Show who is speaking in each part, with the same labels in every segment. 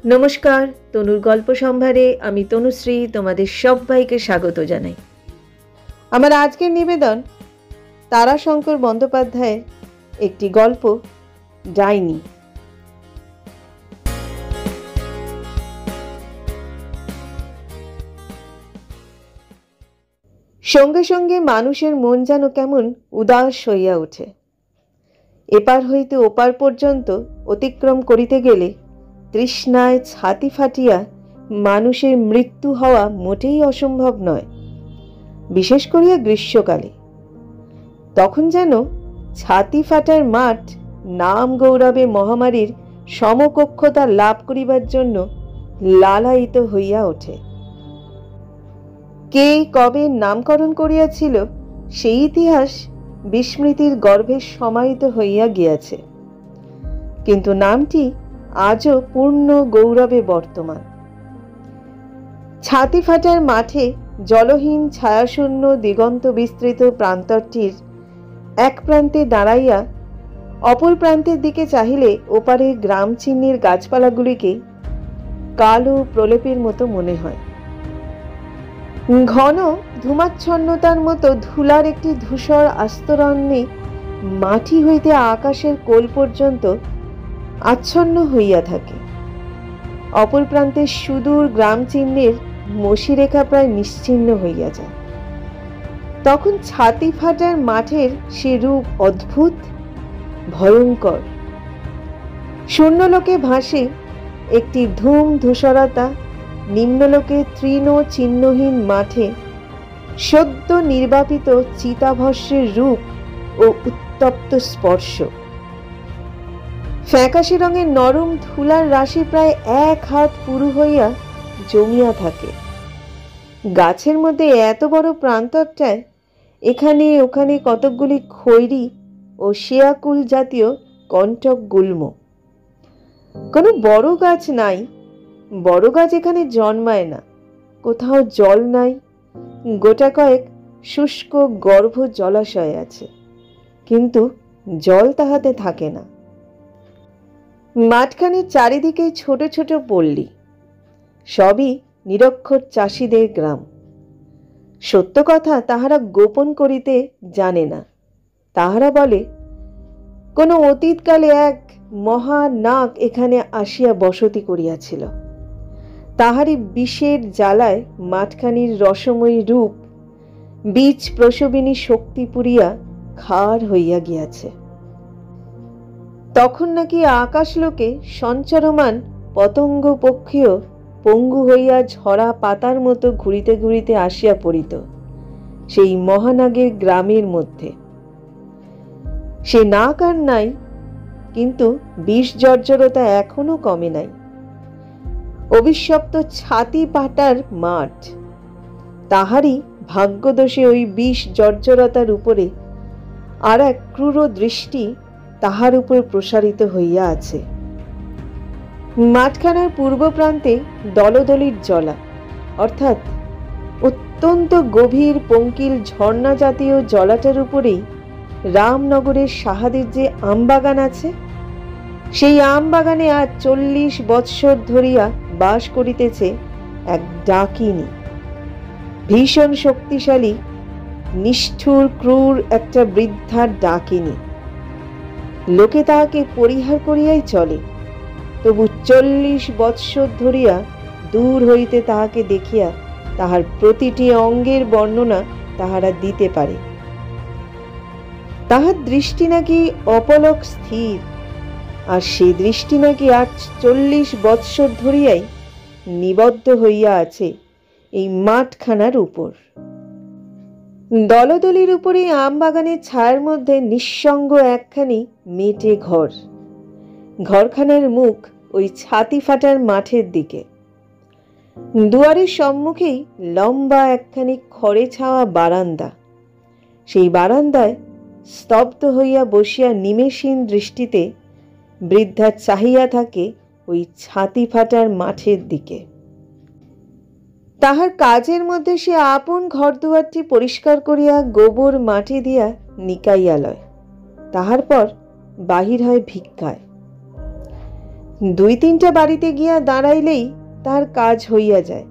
Speaker 1: নমস্কার, তনুর গল্প সম্ভারে আমি তনুশ্রী তোমাদের সবাইকে স্বাগত জানাই। আমার আজকের নিবেদন তারাশঙ্কর বন্দ্যোপাধ্যায়ের একটি গল্প, ডাইনি। সঙ্গে সঙ্গে মানুষের মন যেন কেমন উদাস হইয়া ওঠে। এপার হইতে ওপার পর্যন্ত অতিক্রম করিতে গেলে তৃষ্ণায় ছাতি ফাটিয়া মানুষের মৃত্যু হওয়া মোটেই অসম্ভব নয়, বিশেষ করিয়া গ্রীষ্মকালে। তখন যেন ছাতি ফাটার মাঠ নাম গৌরবে মহামারীর সমকক্ষতা লাভ করিবার জন্য লালায়িত হইয়া ওঠে। কে কবে নামকরণ করিয়াছিল সেই ইতিহাস বিস্মৃতির গর্ভে সমাহিত হইয়া গিয়াছে, কিন্তু নামটি আজও পূর্ণ গৌরবে বর্তমান। ছাতি ফাটার মাঠে জলহীন ছায়াশূন্য দিগন্ত বিস্তৃত প্রান্তরটির এক প্রান্তে দাঁড়াইয়া অপর প্রান্তের দিকে চাহিলে ওপারে গ্রাম চিহ্নের গাছপালাগুলিকে কালো প্রলেপের মতো মনে হয়। ঘন ধূমাচ্ছন্নতার মতো ধুলার একটি ধূসর আস্তরণে মাটি হইতে আকাশের কোল পর্যন্ত আচ্ছন্ন হইয়া থাকে। অপর প্রান্তে সুদূর গ্রাম চিহ্নের মসিরেখা প্রায় নিশ্চিহ্ন হইয়া যায়। তখন ছাতি ফাটার মাঠের সে রূপ অদ্ভুত, ভয়ঙ্কর। শূন্যলোকে ভাসে একটি ধূম ধূসরতা, নিম্নলোকে তৃণ চিহ্নহীন মাঠে সদ্য নির্বাপিত চিতাভস্মের রূপ ও উত্তপ্ত স্পর্শ। ফ্যাকাশে রঙের নরম ধুলার রাশি প্রায় 1 হাত পুরু হইয়া জমিয়া থাকে। গাছের মধ্যে এত বড় প্রান্তরটায় এখানে ওখানে কতকগুলি খৈরি ও শেয়াকুল জাতীয় কণ্টক গুল্ম। কোনো বড় গাছ নাই, বড় গাছ এখানে জন্মায় না। কোথাও জল নাই, গোটা কয়েক শুষ্ক গর্ভ জলাশয় আছে, কিন্তু জল তাহাতে থাকে না। মাঠখানির চারিদিকে ছোট ছোট পল্লী, সবই নিরক্ষর চাষিদের গ্রাম। সত্য কথা তাহারা গোপন করিতে জানে না। তাহারা বলে, কোনো অতীতকালে এক মহা নাগ এখানে আসিয়া বসতি করিয়াছিল। তাহারই বিষের জ্বালায় মাঠখানির রসময়ী রূপ বীজ প্রসবিনী শক্তি পুরিয়া খার হইয়া গিয়াছে। তখন নাকি আকাশলোকে সঞ্চারমান পতঙ্গ পক্ষীও পঙ্গু হইয়া ঝরা পাতার মতো ঘুরিতে ঘুরিতে আসিয়া পড়িত সেই মহানাগের গ্রামের মধ্যে। সে নাগ আর নাই, কিন্তু বিষ জর্জরতা এখনো কমে নাই। অভিশপ্ত ছাতি পাটার মাঠ, তাহারই ভাগ্যদোষে ওই বিষ জর্জরতার উপরে আর এক ক্রূর দৃষ্টি তাহার উপর প্রসারিত হইয়া আছে। মাঠখানার পূর্ব প্রান্তে দলদলির জলা, অর্থাৎ অত্যন্ত গভীর পঙ্কিল ঝর্ণা জাতীয় জলাটার উপরেই রামনগরের সাহাদের যে আমবাগান আছে, সেই আমবাগানে আজ 40 বৎসর ধরিয়া বাস করিতেছে এক ডাকিনী। ভীষণ শক্তিশালী, নিষ্ঠুর, ক্রূর একটা বৃদ্ধা ডাকিনী। লোকে তাহাকে পরিহার করিয়াই চলে, তবু 40 বৎসর ধরিয়া দূর হইতে তাহাকে দেখিয়া তাহার প্রতিটি অঙ্গের বর্ণনা তাহারা দিতে পারে। তাহার দৃষ্টি নাকি অপলক স্থির, আর সে দৃষ্টি নাকি আজ 40 বৎসর ধরিয়াই নিবদ্ধ হইয়া আছে এই মাঠখানার উপর। দলদলির উপরে আমবাগানের ছায়ার মধ্যে নিঃসঙ্গ একখানি মেটে ঘর। ঘরখানার মুখ ওই ছাতি ফাটার মাঠের দিকে। দুয়ারের সম্মুখেই লম্বা একখানি খড়ে ছাওয়া বারান্দা। সেই বারান্দায় স্তব্ধ হইয়া বসিয়া নিমেষহীন দৃষ্টিতে বৃদ্ধা চাহিয়া থাকে ওই ছাতি ফাটার মাঠের দিকে। তাহার কাজের মধ্যে সে আপন ঘর দুয়ারটি পরিষ্কার করিয়া গোবর মাটি দিয়া নিকাইয়া লয়। তাহার পর বাহির হয় ভিক্ষায়। 2-3টা বাড়িতে গিয়া দাঁড়াইলেই তার কাজ হইয়া যায়।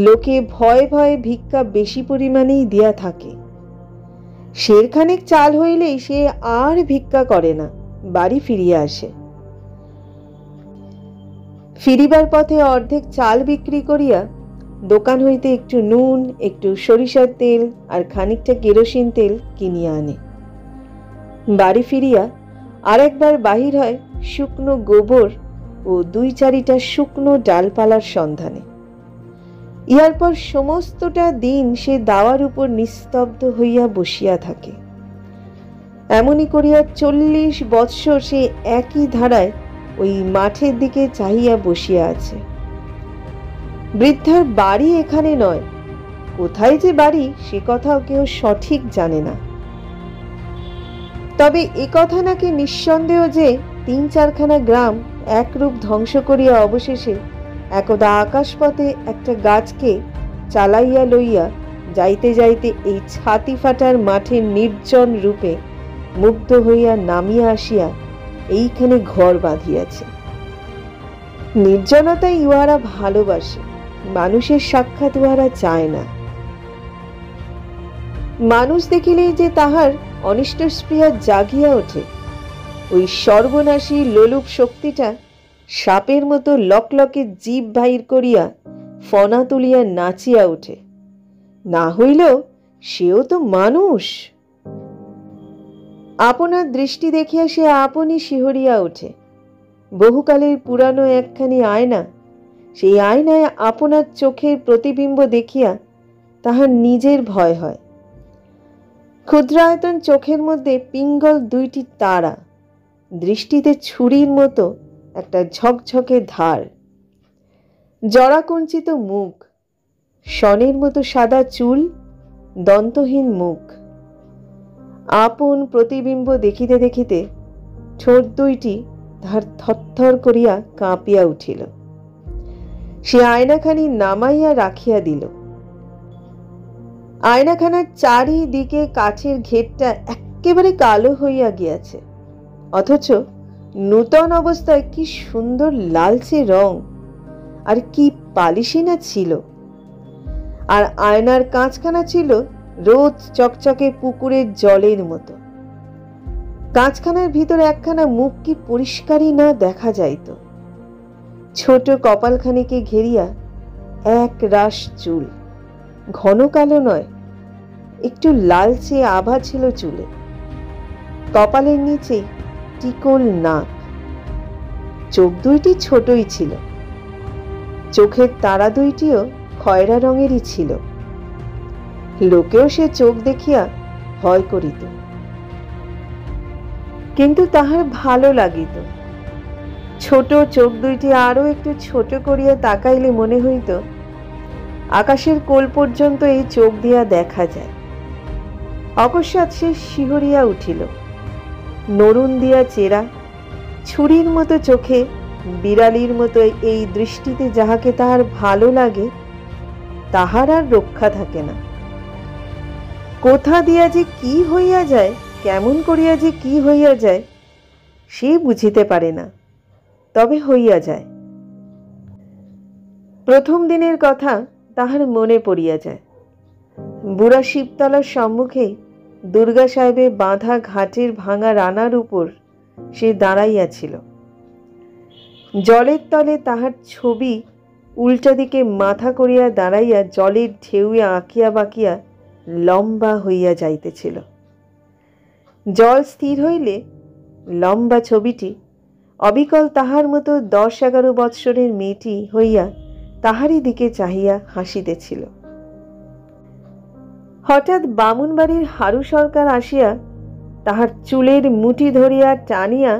Speaker 1: লোকে ভয়ে ভয়ে ভিক্ষা বেশি পরিমাণেই দিয়া থাকে। সেরখানেক চাল হইলেই সে আর ভিক্ষা করে না, বাড়ি ফিরিয়া আসে। ফিরিবার পথে অর্ধেক চাল বিক্রি করিয়া দোকান হইতে একটু নুন, একটু সরিষার তেল আর খানিকটা কেরোসিন তেল কিনিয়া আনে। বাড়ি ফিরিয়া আর একবার বাহির হয় শুকনো গোবর ও 2-4টা শুকনো ডালপালার সন্ধানে। ইহার পর সমস্তটা দিন সে দাওয়ার উপর নিস্তব্ধ হইয়া বসিয়া থাকে। এমনই করিয়া 40 বৎসর সে একই ধারায় ওই মাঠের দিকে চাহিয়া বসিয়া আছে। বৃদ্ধার বাড়ি এখানে নয়, কোথায় যে বাড়ি সে কথাও কেউ সঠিক জানে না। তবে এ কথা নাকি নিঃসন্দেহ যে 3-4খানা গ্রাম একরূপ ধ্বংস করিয়া অবশেষে একদা আকাশপথে একটা গাছকে চালাইয়া লইয়া যাইতে যাইতে এই ছাতি ফাটার মাঠের নির্জন রূপে মুগ্ধ হইয়া নামিয়া আসিয়া এইখানে ঘর বাঁধিয়াছে। নির্জনতাই উহারা ভালোবাসে, মানুষের সাক্ষাৎ উহারা চায় না। মানুষ দেখিলেই যে তাহার অনিষ্ট স্পৃহা জাগিয়া ওঠে, ওই সর্বনাশী লোলুপ শক্তিটা সাপের মতো লকলকে জিভ বাহির করিয়া ফনা তুলিয়া নাচিয়া ওঠে। না হইলেও সেও তো মানুষ। আপনার দৃষ্টি দেখিয়া সে আপনি শিহরিয়া ওঠে। বহুকালের পুরানো একখানি আয়না, সেই আয়নায় আপনার চোখের প্রতিবিম্ব দেখিয়া তাহার নিজের ভয় হয়। ক্ষুদ্রায়তন চোখের মধ্যে পিঙ্গল 2টি তারা, দৃষ্টিতে ছুরির মতো একটা ঝকঝকে ধার, জরাকুঞ্চিত মুখ, শনের মতো সাদা চুল, দন্তহীন মুখ। আপন প্রতিবিম্ব দেখিতে দেখিতে ঠোঁট 2টি তাহার থরথর করিয়া কাঁপিয়া উঠিল। সে আয়নাখানি নামাইয়া রাখিয়া দিল। আয়নাখানার চারিদিকে কাঠের ঘেরটা একেবারে কালো হইয়া গিয়াছে, অথচ নূতন অবস্থায় কি সুন্দর লালচে রং, আর কি পালিশই না ছিল। আর আয়নার কাঁচখানা ছিল রোদ চকচকে পুকুরের জলের মতো। কাঁচখানার ভিতরে একখানা মুখ কি পরিষ্কারই না দেখা যাইত। ছোট কপালখানিকে ঘেরিয়া এক রাশ চুল, ঘন কালো নয়, একটু লালচে আভা ছিল চুলে। কপালের নিচে টিকল নাক। চোখ 2টি ছোটই ছিল, চোখের তারা 2টিও খয়রা রঙেরই ছিল। লোকেও সে চোখ দেখিয়া ভয় করিত, কিন্তু তাহার ভালো লাগিত। ছোট চোখ 2টি আরো একটু ছোট করিয়া তাকাইলে মনে হইত আকাশের কোল পর্যন্ত এই চোখ দিয়া দেখা যায়। অকস্মাৎ সে শিহরিয়া উঠিল। নরুন দিয়া চেরা, ছুরির মতো চোখে, বিড়ালির মতো এই দৃষ্টিতে যাহাকে তাহার ভালো লাগে, তাহার আর রক্ষা থাকে না। কোথা দিয়া যে কি হইয়া যায়, কেমন করিয়া যে কি হইয়া যায়, সে বুঝিতে পারে না, তবে হইয়া যায়। প্রথম দিনের কথা তাহার মনে পড়িয়া যায়। বুড়া শিবতলার সম্মুখে দুর্গা সাহেবের বাঁধা ঘাটের ভাঙা রানার উপর সে দাঁড়াইয়াছিল। জলের তলে তাহার ছবি উল্টা দিকে মাথা করিয়া দাঁড়াইয়া জলের ঢেউয়ে আঁকিয়া বাঁকিয়া লম্বা হইয়া যাইতেছিল। জল স্থির হইলে লম্বা ছবিটি অবিকল তাহার মতো 10-11 বৎসরের মেয়েটি হইয়া তাহারই দিকে চাহিয়া হাসিতেছিল। হঠাৎ বামুনবাড়ির হারু সরকার আসিয়া তাহার চুলের মুঠি ধরিয়া টানিয়া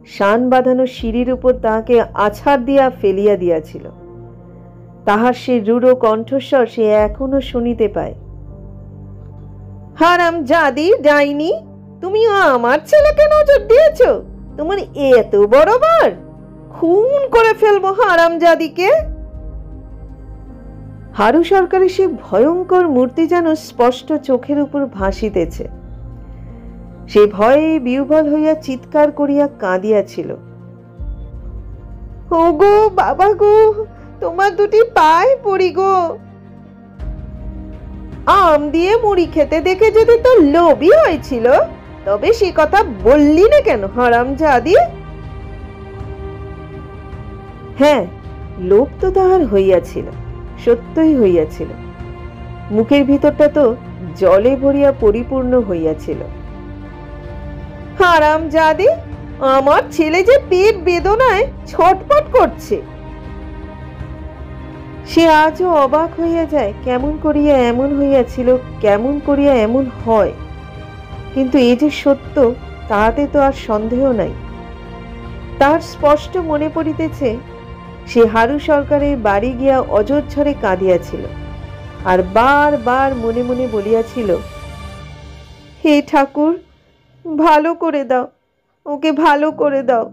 Speaker 1: শান বাঁধানো সিঁড়ির উপর তাহাকে আছাড় দিয়া ফেলিয়া দিয়াছিল। তাহার সে রূঢ় কণ্ঠস্বর সে এখনো শুনিতে পায়। হারামজাদি ডাইনি, তুমি আমার ছেলেকে নজর দিয়েছ? তোমার এত বড় বার? খুন করে ফেলবো হারামজাদিকে। হারু সরকারের সে ভয়ঙ্কর মূর্তি যেন স্পষ্ট চোখের উপর ভাসিতেছে। সে ভয়ে বিহ্বল হইয়া চিৎকার করিয়া কাঁদিয়াছিল। ও গো বাবা গো, তোমার দুটি পায়ে পড়ি গো। আম দিয়ে মুড়ি খেতে দেখে যদি তোর লোভই হয়েছিল, তবে সে কথা বললি না কেন হারামজাদি? হ্যাঁ, লোভ তো তাহার হইয়াছিল, সত্যই হইয়াছিল। মুখের ভিতরটা তো জলে ভরিয়া পরিপূর্ণ হইয়াছিল। হারামজাদি, আমার ছেলে যে পেট বেদনায় ছটফট করছে। সে আজও অবাক হইয়া যায়, কেমন করিয়া এমন হইয়াছিল, কেমন করিয়া এমন হয়। কিন্তু এই যে সত্য, তাহাতে তো আর সন্দেহ নাই। তার স্পষ্ট মনে পড়িতেছে, সে হারু সরকারের বাড়ি গিয়া অজস্রে কাঁদিয়াছিল, আর বার বার মনে মনে বলিয়াছিল, হে ঠাকুর, ভালো করে দাও, ওকে ভালো করে দাও।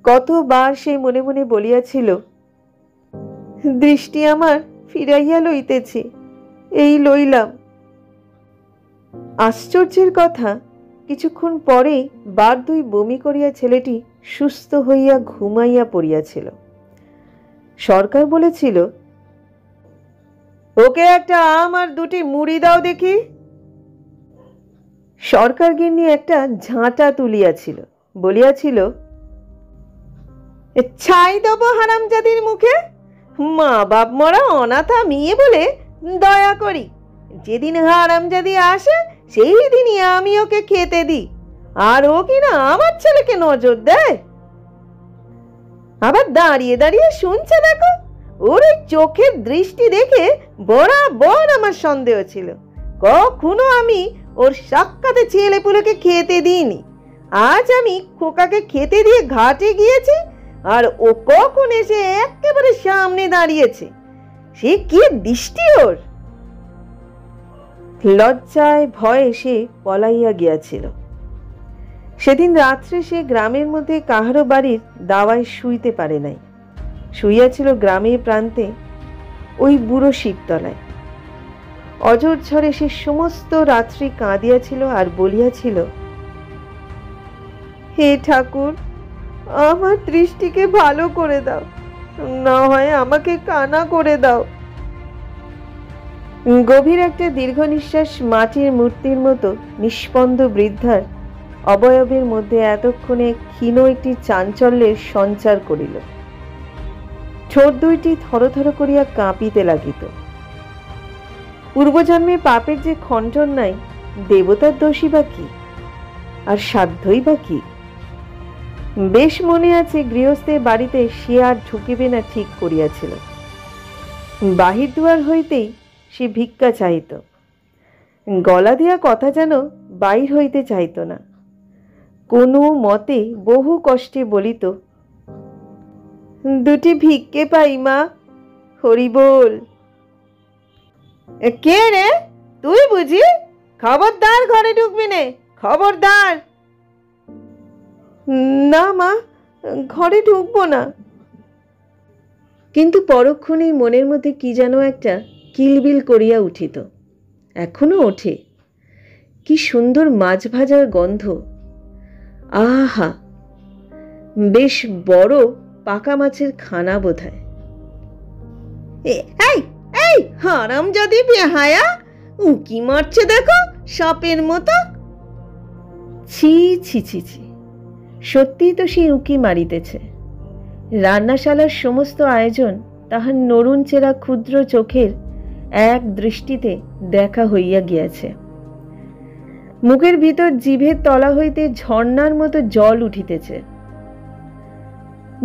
Speaker 1: কতবার সে মনে মনে বলিয়াছিল, দৃষ্টি আমার ফিরাইয়া লইতেছে, এই লইলাম। আশ্চর্যের কথা, কিছুক্ষণ পরেই বারদুই বমি করিয়া ছেলেটি সুস্থ হইয়া ঘুমাইয়া পড়িয়াছিল। সরকার বলেছিল, ওকে একটা আম আর দুটি মুড়ি দাও দেখি। সরকার গিন্নি একটা ঝাঁটা তুলিয়াছিল, বলিয়াছিল, ছাই দেব হারামজাদির মুখে, মা বাপ মরা অনাথা মেয়ে বলে দয়া করি। যেদিন হারামজাদি আসে সেই দিনই আমি ওকে খেতে দিই, আর ও কিনা আমার ছেলেকে নজর দেয়। আবার দাঁড়িয়ে দাঁড়িয়ে শুনছে দেখো। ওর ওই চোখের দৃষ্টি দেখে বরাবর আমার সন্দেহ ছিল। কখনো আমি ওর সাক্ষাতে ছেলে পুলেকে খেতে দিইনি। আজ আমি খোকাকে খেতে দিয়ে ঘাটে গিয়েছি, আর ও কখন এসে একেবারে সামনে দাঁড়িয়েছে। সে কি দৃষ্টি ওর! লজ্জায় ভয়ে সে পলাইয়া গিয়াছিল। সেদিন রাত্রে সে গ্রামের মধ্যে কাহারো বাড়ির দাওয়ায় শুইতে পারে নাই। শুইয়াছিল গ্রামের প্রান্তে ওই বুড়ো শিবতলায়। অঝোর ঝড়ে সে সমস্ত রাত্রি কাঁদিয়াছিল আর বলিয়াছিল, হে ঠাকুর, আমার দৃষ্টিকে ভালো করে দাও, না হয় আমাকে কানা করে দাও। গভীর একটা দীর্ঘ নিঃশ্বাস মাটির মূর্তির মতো নিষ্পন্দ বৃদ্ধার অবয়বের মধ্যে এতক্ষণে ক্ষীণ একটি চাঞ্চল্যের সঞ্চার করিল। ঠোঁট দুইটি থরথর করিয়া কাঁপিতে লাগিত। পূর্বজন্মে পাপের যে খণ্ডন নাই, দেবতার দোষী বা কি, আর সাধ্যই বা কি? বেশ মনে আছে, গৃহস্থের বাড়িতে সে আর ঢুকিবে না ঠিক করিয়াছিল। বাহির দুয়ার হইতেই সে ভিক্ষা চাহিত। গলা দিয়া কথা যেন বাহির হইতে চাইত না। কোনো মতে বহু কষ্টে বলিত, দুটি ভিক্ষে পাই মা, হরি বল। কে রে তুই বুঝি? খবরদার ঘরে ঢুকবি নে, খবরদার। না মা, ঘরে ঢুকবো না। কিন্তু পরক্ষণেই মনের মধ্যে কি যেন একটা কিলবিল করিয়া উঠিত। এখনো ওঠে। কি সুন্দর মাছ ভাজার গন্ধ! আহা, বেশ বড় পাকা মাছের খানা বোধহয়। এই এই হারামজাদি বেহায়া, উঁকি মারছে দেখো সাপের মতো। ছি ছি ছি ছি, সত্যিই তো সে উঁকি মারিতেছে। রান্নাশালার সমস্ত আয়োজন তাহার নরুন চেরা ক্ষুদ্র চোখের এক দৃষ্টিতে দেখা হইয়া গিয়াছে। মুখের ভিতর জিভের তলা হইতে ঝর্ণার মতো জল উঠিতেছে।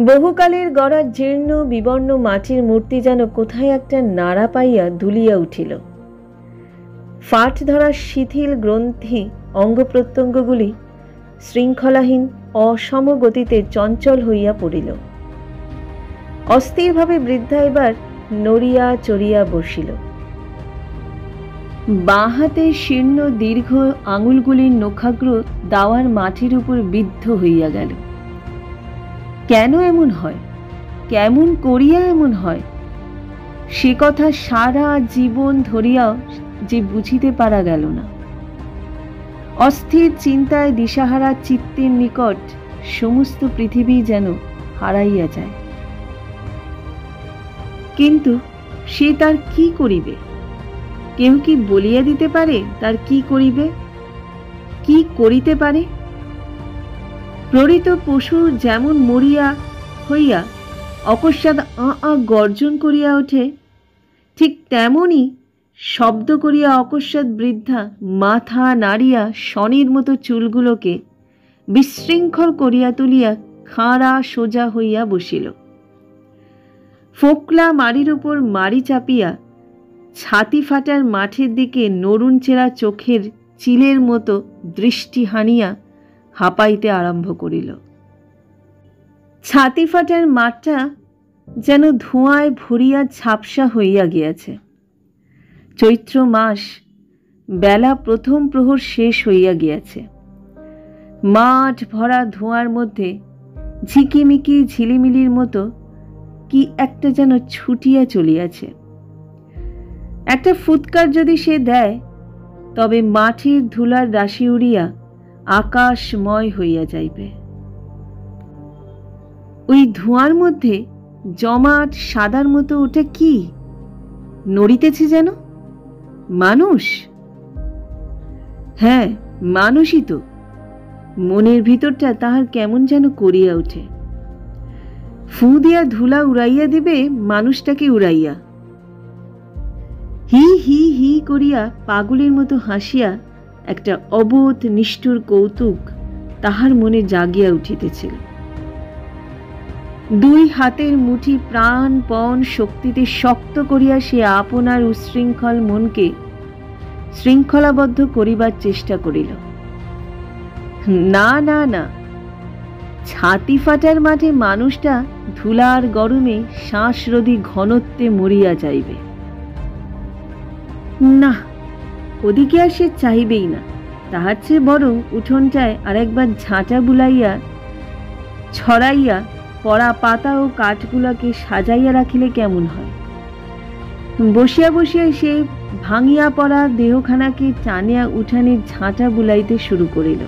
Speaker 1: বহুকালের গড়া জীর্ণ বিবর্ণ মাটির মূর্তি যেন কোথায় একটা নাড়া পাইয়া দুলিয়া উঠিল। ফাট ধরা শিথিল গ্রন্থি অঙ্গ প্রত্যঙ্গগুলি শৃঙ্খলাহীন অসম গতিতে চঞ্চল হইয়া পড়িল। অস্থিরভাবে বৃদ্ধা এবার নড়িয়া চড়িয়া বসিল। বাঁ হাতে শীর্ণ দীর্ঘ আঙুলগুলির নখাগ্র দাওয়ার মাটির উপর বিদ্ধ হইয়া গেল। কেন এমন হয়? কেমন করিয়া এমন হয়? সে কথা সারা জীবন ধরিয়াও যে বুঝিতে পারা গেল না। অস্থির চিন্তায় দিশাহারা চিত্তের নিকট সমস্ত পৃথিবী যেন হারাইয়া যায়। কিন্তু সে তার কি করিবে? কেউ কি বলিয়া দিতে পারে তার কি করিবে, কি করিতে পারে? প্রহৃত পশু যেমন মরিয়া হইয়া অকস্মাৎ গর্জন করিয়া ওঠে, ঠিক তেমনি শব্দ করিয়া অকস্মাৎ বৃদ্ধা মাথা নাড়িয়া শনির মতো চুলগুলোকে বিশৃঙ্খল করিয়া তুলিয়া খাঁড়া সোজা হইয়া বসিল। ফোকলা মাড়ির উপর মাড়ি চাপিয়া ছাতি ফাটার মাঠের দিকে নরুন চেরা চোখের চিলের মতো দৃষ্টি হানিয়া হাঁপাইতে আরম্ভ করিল। ছাতি ফাটার মাঠটা যেন ধোঁয়ায় ভরিয়া ঝাপসা হইয়া গিয়াছে। চৈত্র মাস, বেলা প্রথম প্রহর শেষ হইয়া গিয়াছে। মাঠ ভরা ধোঁয়ার মধ্যে ঝিকিমিকি ঝিলিমিলির মতো কি একটা যেন ছুটিয়া চলিয়াছে। একটা ফুৎকার যদি সে দেয়, তবে মাটির ধুলার রাশি উড়িয়া আকাশময় হইয়া যাইবে। ওই ধোঁয়ার মধ্যে জমাট সাদার মতো ওটা কি নড়িতেছে যেন? মানুষ? হ্যাঁ, মানুষই তো। মনের ভিতরটা তাহার কেমন যেন করিয়া ওঠে। ফু দিয়া ধুলা উড়াইয়া দিবে মানুষটাকে উড়াইয়া। হি হি হি করিয়া পাগলের মতো হাসিয়া একটা অবোধ নিষ্ঠুর কৌতুক তাহার মনে জাগিয়া উঠিতেছিল। দুই হাতের মুঠি প্রাণপণ শক্তিতে শক্ত করিয়া সে আপনার উশৃঙ্খল মনকে শৃঙ্খলাবদ্ধ করিবার চেষ্টা করিল। না না না, ছাতি ফাটার মাঠে মানুষটা ধুলার গরমে শ্বাসরোধী ঘনত্বে মরিয়া যাইবে না, ওদিকে আর সে চাইবেই না। তাহার চেয়ে বরং উঠোনটায় আরেকবার ঝাঁটা বুলাইয়া ছড়াইয়া পড়া পাতা ও কাঠগুলাকে সাজাইয়া রাখিলে কেমন হয়। বসিয়া বসিয়া সে ভাঙিয়া পড়া দেহখানাকে টানিয়া উঠানে ঝাঁটা বুলাইতে শুরু করিল।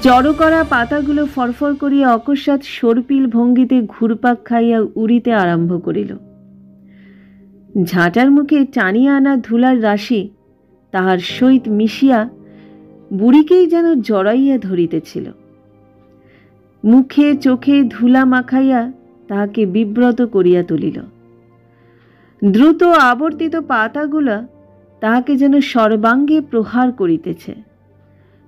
Speaker 1: জড়ো করা পাতাগুলো ফরফর করিয়া অকস্মাৎ সর্পিল ভঙ্গিতে ঘুরপাক খাইয়া উড়িতে আরম্ভ করিল। ঝাঁটার মুখে টানিয়া আনা ধুলার রাশি তাহার সহিত মিশিয়া বুড়িকেই যেন জড়াইয়া ধরিতেছিল। মুখে চোখে ধুলা মাখাইয়া তাহাকে বিব্রত করিয়া তুলিল। দ্রুত আবর্তিত পাতাগুলা তাহাকে যেন সর্বাঙ্গে প্রহার করিতেছে।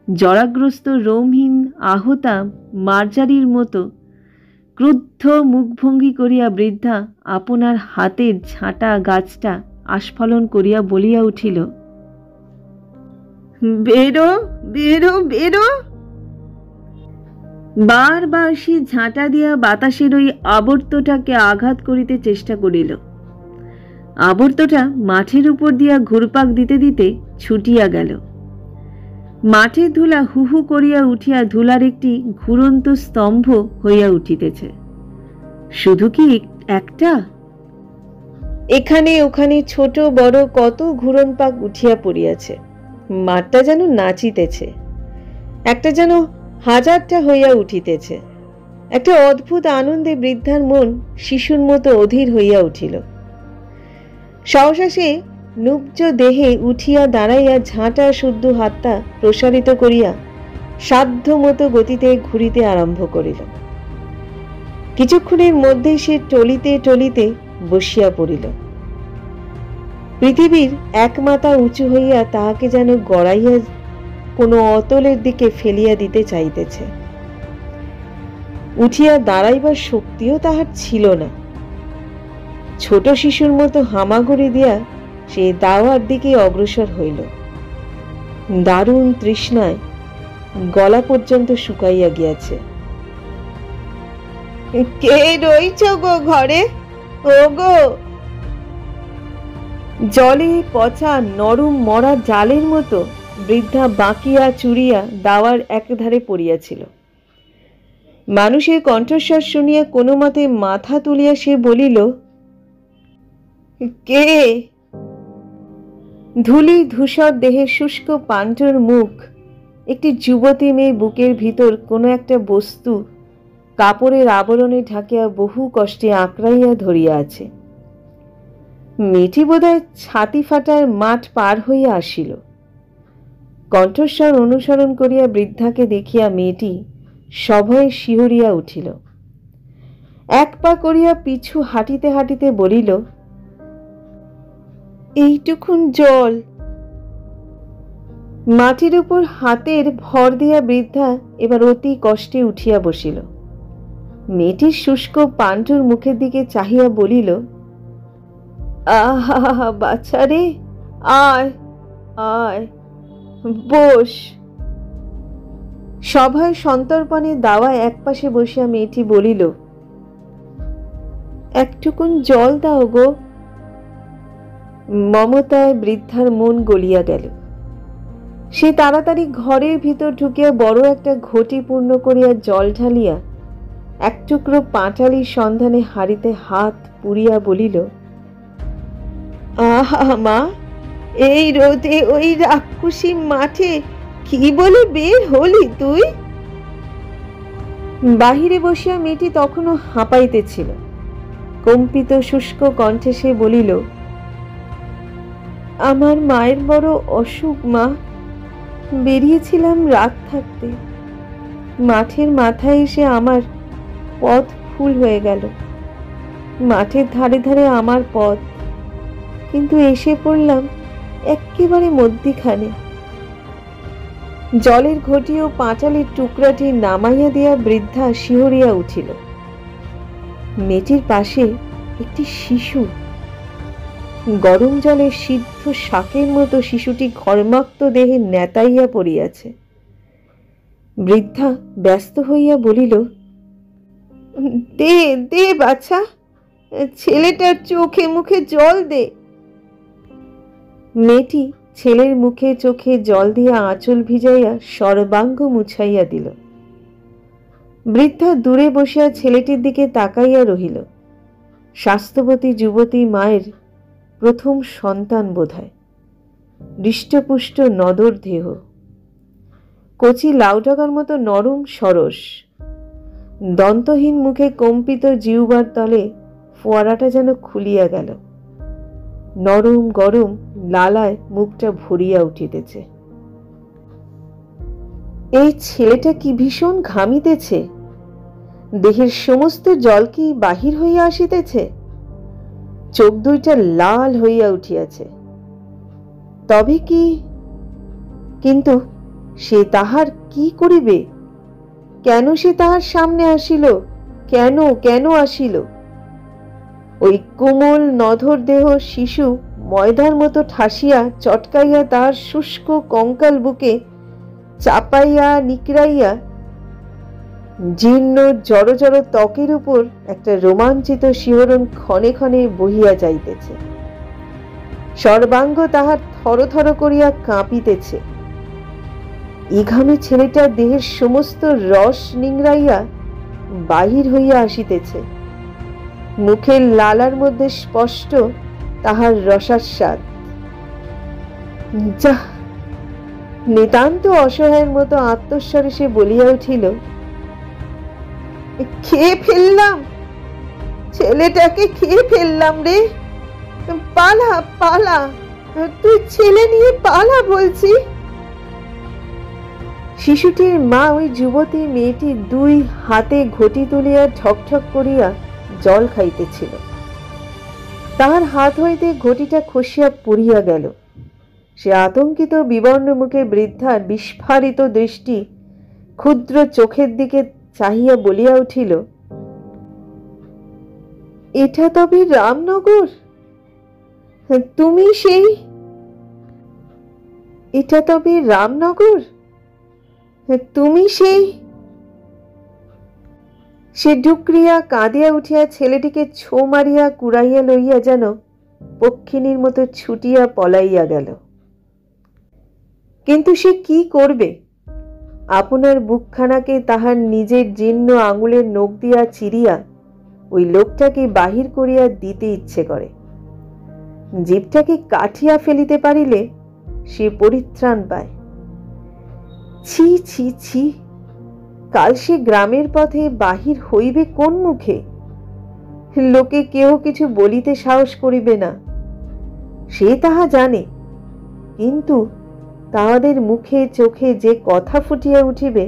Speaker 1: জরাগ্রস্ত রোমহীন আহতা মার্জারির মতো ক্রুদ্ধ মুখভঙ্গি করিয়া বৃদ্ধা আপনার হাতের ঝাঁটা গাছটা আস্ফালন করিয়া বলিয়া উঠিল, বেরো বেরো বেরো। বারবার সে ঝাঁটা দিয়া বাতাসের ওই আবর্তটাকে আঘাত করিতে চেষ্টা করিল। আবর্তটা মাঠের উপর দিয়া ঘুরপাক দিতে দিতে ছুটিয়া গেল। মাঠের ধুলা হু হু করিয়া উঠিয়া ধুলার একটি ঘুরন্ত স্তম্ভ হইয়া উঠিতেছে। শুধু কি একটা? এখানে ওখানে ছোট বড় কত ঘুরন পাক উঠিয়া পড়িয়াছে। মাঠটা যেন নাচিতেছে, একটা যেন হাজারটা হইয়া উঠিতেছে। একটা অদ্ভুত আনন্দে বৃদ্ধার মন শিশুর মতো অধীর হইয়া উঠিল। সহসা সে নুব্জ দেহে উঠিয়া দাঁড়াইয়া ঝাঁটা শুদ্ধ হাতটা প্রসারিত করিয়া সাধ্য মতো গতিতে ঘুরিতে আরম্ভ করিল। কিছুক্ষণের মধ্যেই সে টলিতে টলিতে বসিয়া পড়িল। পৃথিবীর এক মাথা উঁচু হইয়া তাহাকে যেন গড়াইয়া কোনো অতলের দিকে ফেলিয়া দিতে চাইতেছে। উঠিয়া দাঁড়াইবার শক্তিও তাহার ছিল না। ছোট শিশুর মতো হামাগুড়ি দিয়া সে দাওয়ার দিকে অগ্রসর হইল। দারুণ তৃষ্ণায় গলা পর্যন্ত শুকাইয়া গিয়াছে। কে রইছ গো ঘরে? ও গো! জলে পচা নরম মরা জালের মতো বৃদ্ধা বাঁকিয়া চুরিয়া দাওয়ার একধারে পড়িয়াছিল। মানুষের কণ্ঠস্বর শুনিয়া কোনো মতে মাথা তুলিয়া সে বলিল, কে? ধূলি ধূসর দেহে শুষ্ক পাণ্ডুর মুখ একটি যুবতী মেয়ে বুকের ভিতর কোনো একটা বস্তু কাপড়ের আবরণে ঢাকিয়া বহু কষ্টে আঁকড়াইয়া ধরিয়া আছে। মেয়েটি বোধহয় ছাতি ফাটার মাঠ পার হইয়া আসিল। কণ্ঠস্বর অনুসরণ করিয়া বৃদ্ধাকে দেখিয়া মেয়েটি সভয়ে শিহরিয়া উঠিল। এক পা করিয়া পিছু হাঁটিতে হাঁটিতে বলিল, এইটুকুন জল। মাটির উপর হাতের ভর দিয়া বৃদ্ধা এবার অতি কষ্টে উঠিয়া বসিল। মেয়েটির শুষ্ক পাণ্ডুর মুখের দিকে চাহিয়া বলিল, আহা বাছা রে, আয় আয়, বস। সভায় সন্তর্পণে দাওয়ায় একপাশে বসিয়া মেয়েটি বলিল, একটুকুন জল দাও গো। মমতায় বৃদ্ধার মন গলিয়া গেল। সে তাড়াতাড়ি ঘরের ভিতর ঢুকিয়া বড় একটা ঘটি পূর্ণ করিয়া জল ঢালিয়া এক টুকরো পাঁচালির সন্ধানে হাড়িতে হাত পুড়িয়া বলিল, আহা মা, এই রোদে ওই রাক্ষসী মাঠে কি বলে বের হলি তুই? বাহিরে বসিয়া মেয়েটি তখনও হাঁপাইতেছিল। কম্পিত শুষ্ক কণ্ঠে সে বলিল, আমার মায়ের বড় অসুখ মা, বেরিয়েছিলাম রাত থাকতে। মাঠের মাথায় এসে আমার পথ ফুল হয়ে গেল। মাঠের ধারে ধারে আমার পথ, কিন্তু এসে পড়লাম একেবারে মধ্যিখানে। জলের ঘটি ও পাঁচালির টুকরাটি নামাইয়া দিয়া বৃদ্ধা শিহরিয়া উঠিল। মেয়েটির পাশে একটি শিশু, গরম জলে সিদ্ধ শাকের মতো শিশুটি ঘর্মাক্ত দেহে নেতাইয়া পড়িয়াছে। বৃদ্ধা ব্যস্ত হইয়া বলিল, দে দে বাছা, ছেলেটার চোখে মুখে জল দে। মেয়েটি ছেলের মুখে চোখে জল দিয়া আঁচল ভিজাইয়া সর্বাঙ্গ মুছাইয়া দিল। বৃদ্ধা দূরে বসিয়া ছেলেটির দিকে তাকাইয়া রহিল। স্বাস্থ্যবতী যুবতী মায়ের প্রথম সন্তান বোধহয়। হৃষ্টপুষ্ট নদর দেহ, কচি লাউডাগার মতো নরম সরস। দন্তহীন মুখে কম্পিত জিহ্বার তলে ফোয়ারাটা যেন খুলিয়া গেল। নরম গরম লালায় মুখটা ভরিয়া উঠিতেছে। এই ছেলেটা কি ভীষণ ঘামিতেছে। দেহের সমস্ত জল কি বাহির হইয়া আসিতেছে। চোখ দুইটা লাল হইয়া উঠিয়াছে। তবে কি, কিন্তু সে তাহার কি করিবে? কেন সে তাহার সামনে আসিল? কেন কেন আসিল? ওই কোমল নধর দেহ শিশু ময়দার মতো ঠাসিয়া চটকাইয়া তাহার শুষ্ক কঙ্কাল বুকে চাপাইয়া নিকড়াইয়া জীর্ণ জড় জড় ত্বকের উপর একটা রোমাঞ্চিত শিহরণ ক্ষণে ক্ষণে বহিয়া যাইতেছে। সর্বাঙ্গ তাহার থরথর করিয়া কাঁপিতেছে। ইঘামে ছেলেটার দেহের সমস্ত রস নিংড়াইয়া বাহির হইয়া আসিতেছে। মুখের লালার মধ্যে স্পষ্ট তাহার রসাস্বাদ। যাহ! নিতান্ত অসহায়ের মতো আত্মস্বরে সে বলিয়া উঠিল, খেয়ে ফেললাম, ছেলেটাকে খেয়ে ফেললাম রে। পালা পালা, তুই ছেলে নিয়ে পালা বলছি। শিশুটির মা ওই যুবতী মেয়েটি দুই হাতে ঘটি তুলিয়া ঠকঠক করিয়া জল খাইতেছিল। তাহার হাত হইতে ঘটিটা খসিয়া পড়িয়া গেল। সে আতঙ্কিত বিবর্ণ মুখে বৃদ্ধার বিস্ফারিত দৃষ্টি ক্ষুদ্র চোখের দিকে চাহিয়া বলিয়া উঠিল, এটা তবে রামনগর? তুমি সেই? এটা তবে রামনগর? তুমি সেই? সে ডুকরিয়া কাঁদিয়া উঠিয়া ছেলেটিকে ছো মারিয়া কুড়াইয়া লইয়া যেন পক্ষিণীর মতো ছুটিয়া পলাইয়া গেল। কিন্তু সে কি করবে? আপনার বুকখানাকে তাহার নিজের জীর্ণ আঙুলের নখ দিয়া চিরিয়া ওই লোকটাকে বাহির করিয়া দিতে ইচ্ছে করে। জিভটাকে কাটিয়া ফেলিতে পারিলে সে পরিত্রাণ পায়। ছি ছি ছি, কাল সে গ্রামের পথে বাহির হইবে কোন মুখে? লোকে কেহ কিছু বলিতে সাহস করিবে না, সে তাহা জানে, কিন্তু তাহাদের মুখে চোখে যে কথা ফুটিয়া উঠিবে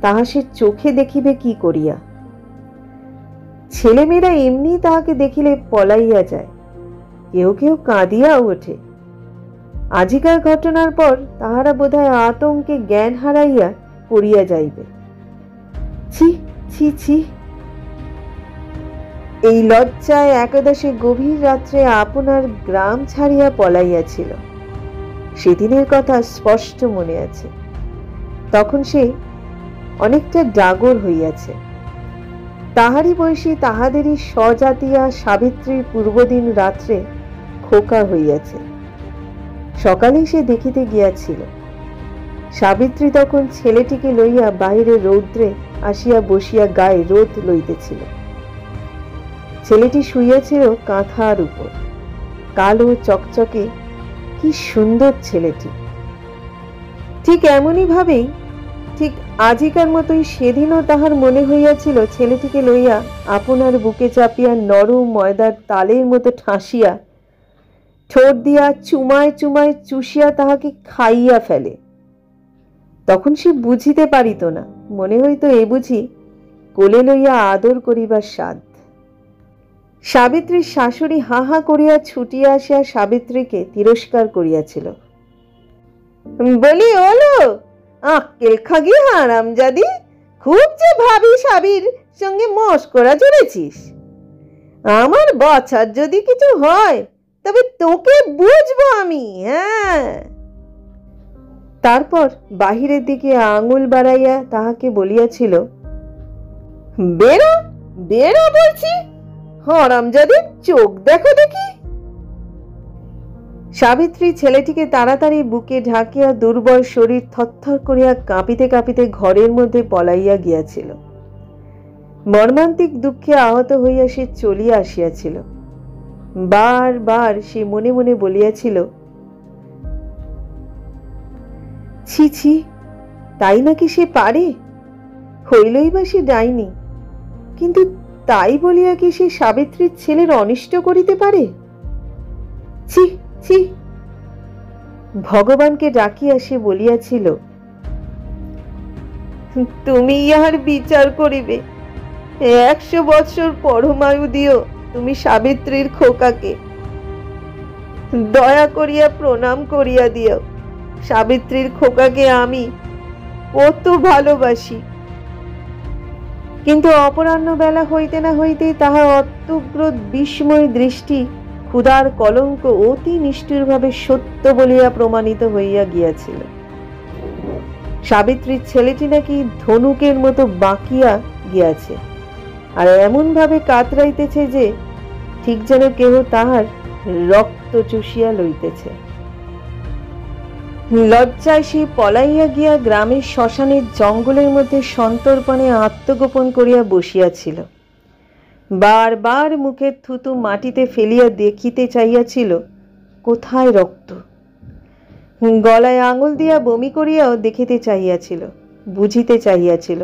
Speaker 1: তাহা সে চোখে দেখিবে কি করিয়া? ছেলেমেয়েরা এমনি তাহাকে দেখিলে পলাইয়া যায়, কেউ কেউ কাঁদিয়াও ওঠে। আজিকার ঘটনার পর তাহারা বোধহয় আতঙ্কে জ্ঞান হারাইয়া পড়িয়া যাইবে। ছি ছি ছি, এই লজ্জায় একাদশে গভীর রাত্রে আপনার গ্রাম ছাড়িয়া পলাইয়াছিল। সেদিনের কথা স্পষ্ট মনে আছে। তখন সে অনেকটা ডাগর হইয়াছে। তাহারই বয়সী তাহাদেরই স্বজাতিয়া সাবিত্রীর পূর্বদিন রাত্রে খোকা হইয়াছে। সকালে সে দেখিতে গিয়াছিল। সাবিত্রী তখন ছেলেটিকে লইয়া বাহিরে রৌদ্রে আসিয়া বসিয়া গায়ে রোদ লইতেছিল। ছেলেটি শুইয়াছিল কাঁথার উপর, কালো চকচকে, কি সুন্দর ছেলেটি। ঠিক এমনই ভাবেই, ঠিক আজিকার মতোই সেদিনও তাহার মনে হইয়াছিল ছেলেটিকে লইয়া আপনার বুকে চাপিয়া নরম ময়দার তালের মতো ঠাসিয়া ঠোঁট দিয়া চুমায় চুমায় চুষিয়া তাহাকে খাইয়া ফেলে। তখন সে বুঝিতে পারিত না, মনে হইত এ বুঝি কোলে লইয়া আদর করিবার স্বাদ। সাবিত্রীর শাশুড়ি হা হা করিয়া ছুটিয়া আসিয়া সাবিত্রীকে তিরস্কার করিয়াছিল। বলি, ওলো আক্কেল খাগি হারামজাদি, খুব যে ভাবি সাবির সঙ্গে মস্করা জুড়েছিস। আমার বাছার যদি কিছু হয় তবে তোকে বুঝবো আমি। হ্যাঁ। তারপর বাহিরের দিকে আঙুল বাড়াইয়া তাহাকে বলিয়াছিল, বেরো বেরো বলছি, হারামজাদির চোখ দেখো দেখি। সাবিত্রী ছেলেটিকে তাড়াতাড়ি বুকে ঢাকিয়া দুর্বল শরীর থরথর করিয়া কাঁপিতে কাঁপিতে ঘরের মধ্যে পলাইয়া গিয়াছিল। মর্মান্তিক দুঃখে আহত হইয়া সে চলিয়া আসিয়াছিল। বারবার সে মনে মনে বলিয়াছিল, ছি ছি, তাই নাকি সে পারে? হইলই বা সে ডাইনি, কিন্তু তাই বলিয়া কি সে সাবিত্রীর ছেলের অনিষ্ট করিতে পারে? ছি ছি। ভগবানকে ডাকিয়া সে বলিয়াছিল, তুমি ইহার বিচার করিবে। 100 বৎসর পরমায়ু দিও তুমি সাবিত্রীর খোকাকে। দয়া করিয়া প্রণাম করিয়া দিও। সাবিত্রীর খোকাকে আমি কত ভালোবাসি। কিন্তু অপরাহ্ন বেলা হইতে না হইতেই তাহার অত্যুগ্র বিস্ময় দৃষ্টি ক্ষুধার কলঙ্ক অতি নিষ্ঠুরভাবে সত্য বলিয়া প্রমাণিত হইয়া গিয়াছিল। সাবিত্রীর ছেলেটি নাকি ধনুকের মতো বাঁকিয়া গিয়াছে, আর এমন ভাবে কাতরাইতেছে যে ঠিক যেন কেহ তাহার রক্ত চুষিয়া লইতেছে। লজ্জায় সে পলাইয়া গিয়া গ্রামের শ্মশানের জঙ্গলের মধ্যে সন্তর্পণে আত্মগোপন করিয়া বসিয়াছিল। বারবার মুখের থুতু মাটিতে ফেলিয়া দেখিতে চাইয়াছিল কোথায় রক্ত। গলায় আঙুল দিয়া বমি করিয়াও দেখিতে চাইয়াছিল, বুঝিতে চাইয়াছিল।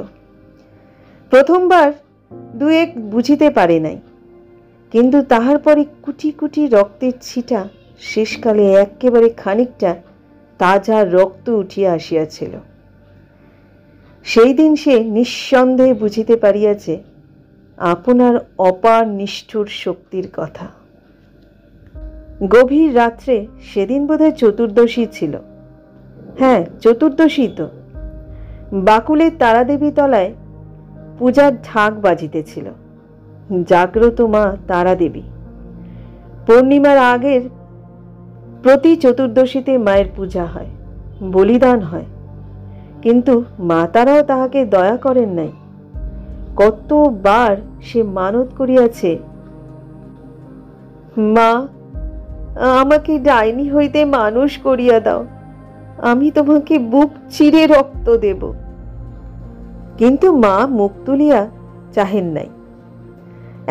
Speaker 1: প্রথমবার 2-1 বুঝিতে পারে নাই, কিন্তু তাহার পরে কুটি কুটি রক্তের ছিটা শেষকালে একেবারে খানিকটা তাজা রক্ত উঠিয়া আসিয়াছিল। সেই দিন সে নিঃসন্দেহে বুঝিতে পারিয়াছে আপনার অপার নিষ্ঠুর শক্তির কথা। গভীর রাত্রে, সেদিন বোধহয় চতুর্দশী ছিল। হ্যাঁ, চতুর্দশী তো। বাকুলের তারাদেবী তলায় পূজার ঢাক বাজিতেছিল। জাগ্রত মা তারাদেবী। পূর্ণিমার আগের প্রতি চতুর্দশীতে মায়ের পূজা হয়, বলিদান হয়, কিন্তু মা তারাও তাহাকে দয়া করেন নাই। কতবার সে মানত করিয়াছে, মা আমাকে ডাইনি হইতে মানুষ করিয়া দাও, আমি তোমাকে বুক চিরে রক্ত দেব। কিন্তু মা মুখ তুলিয়া চাহেন নাই।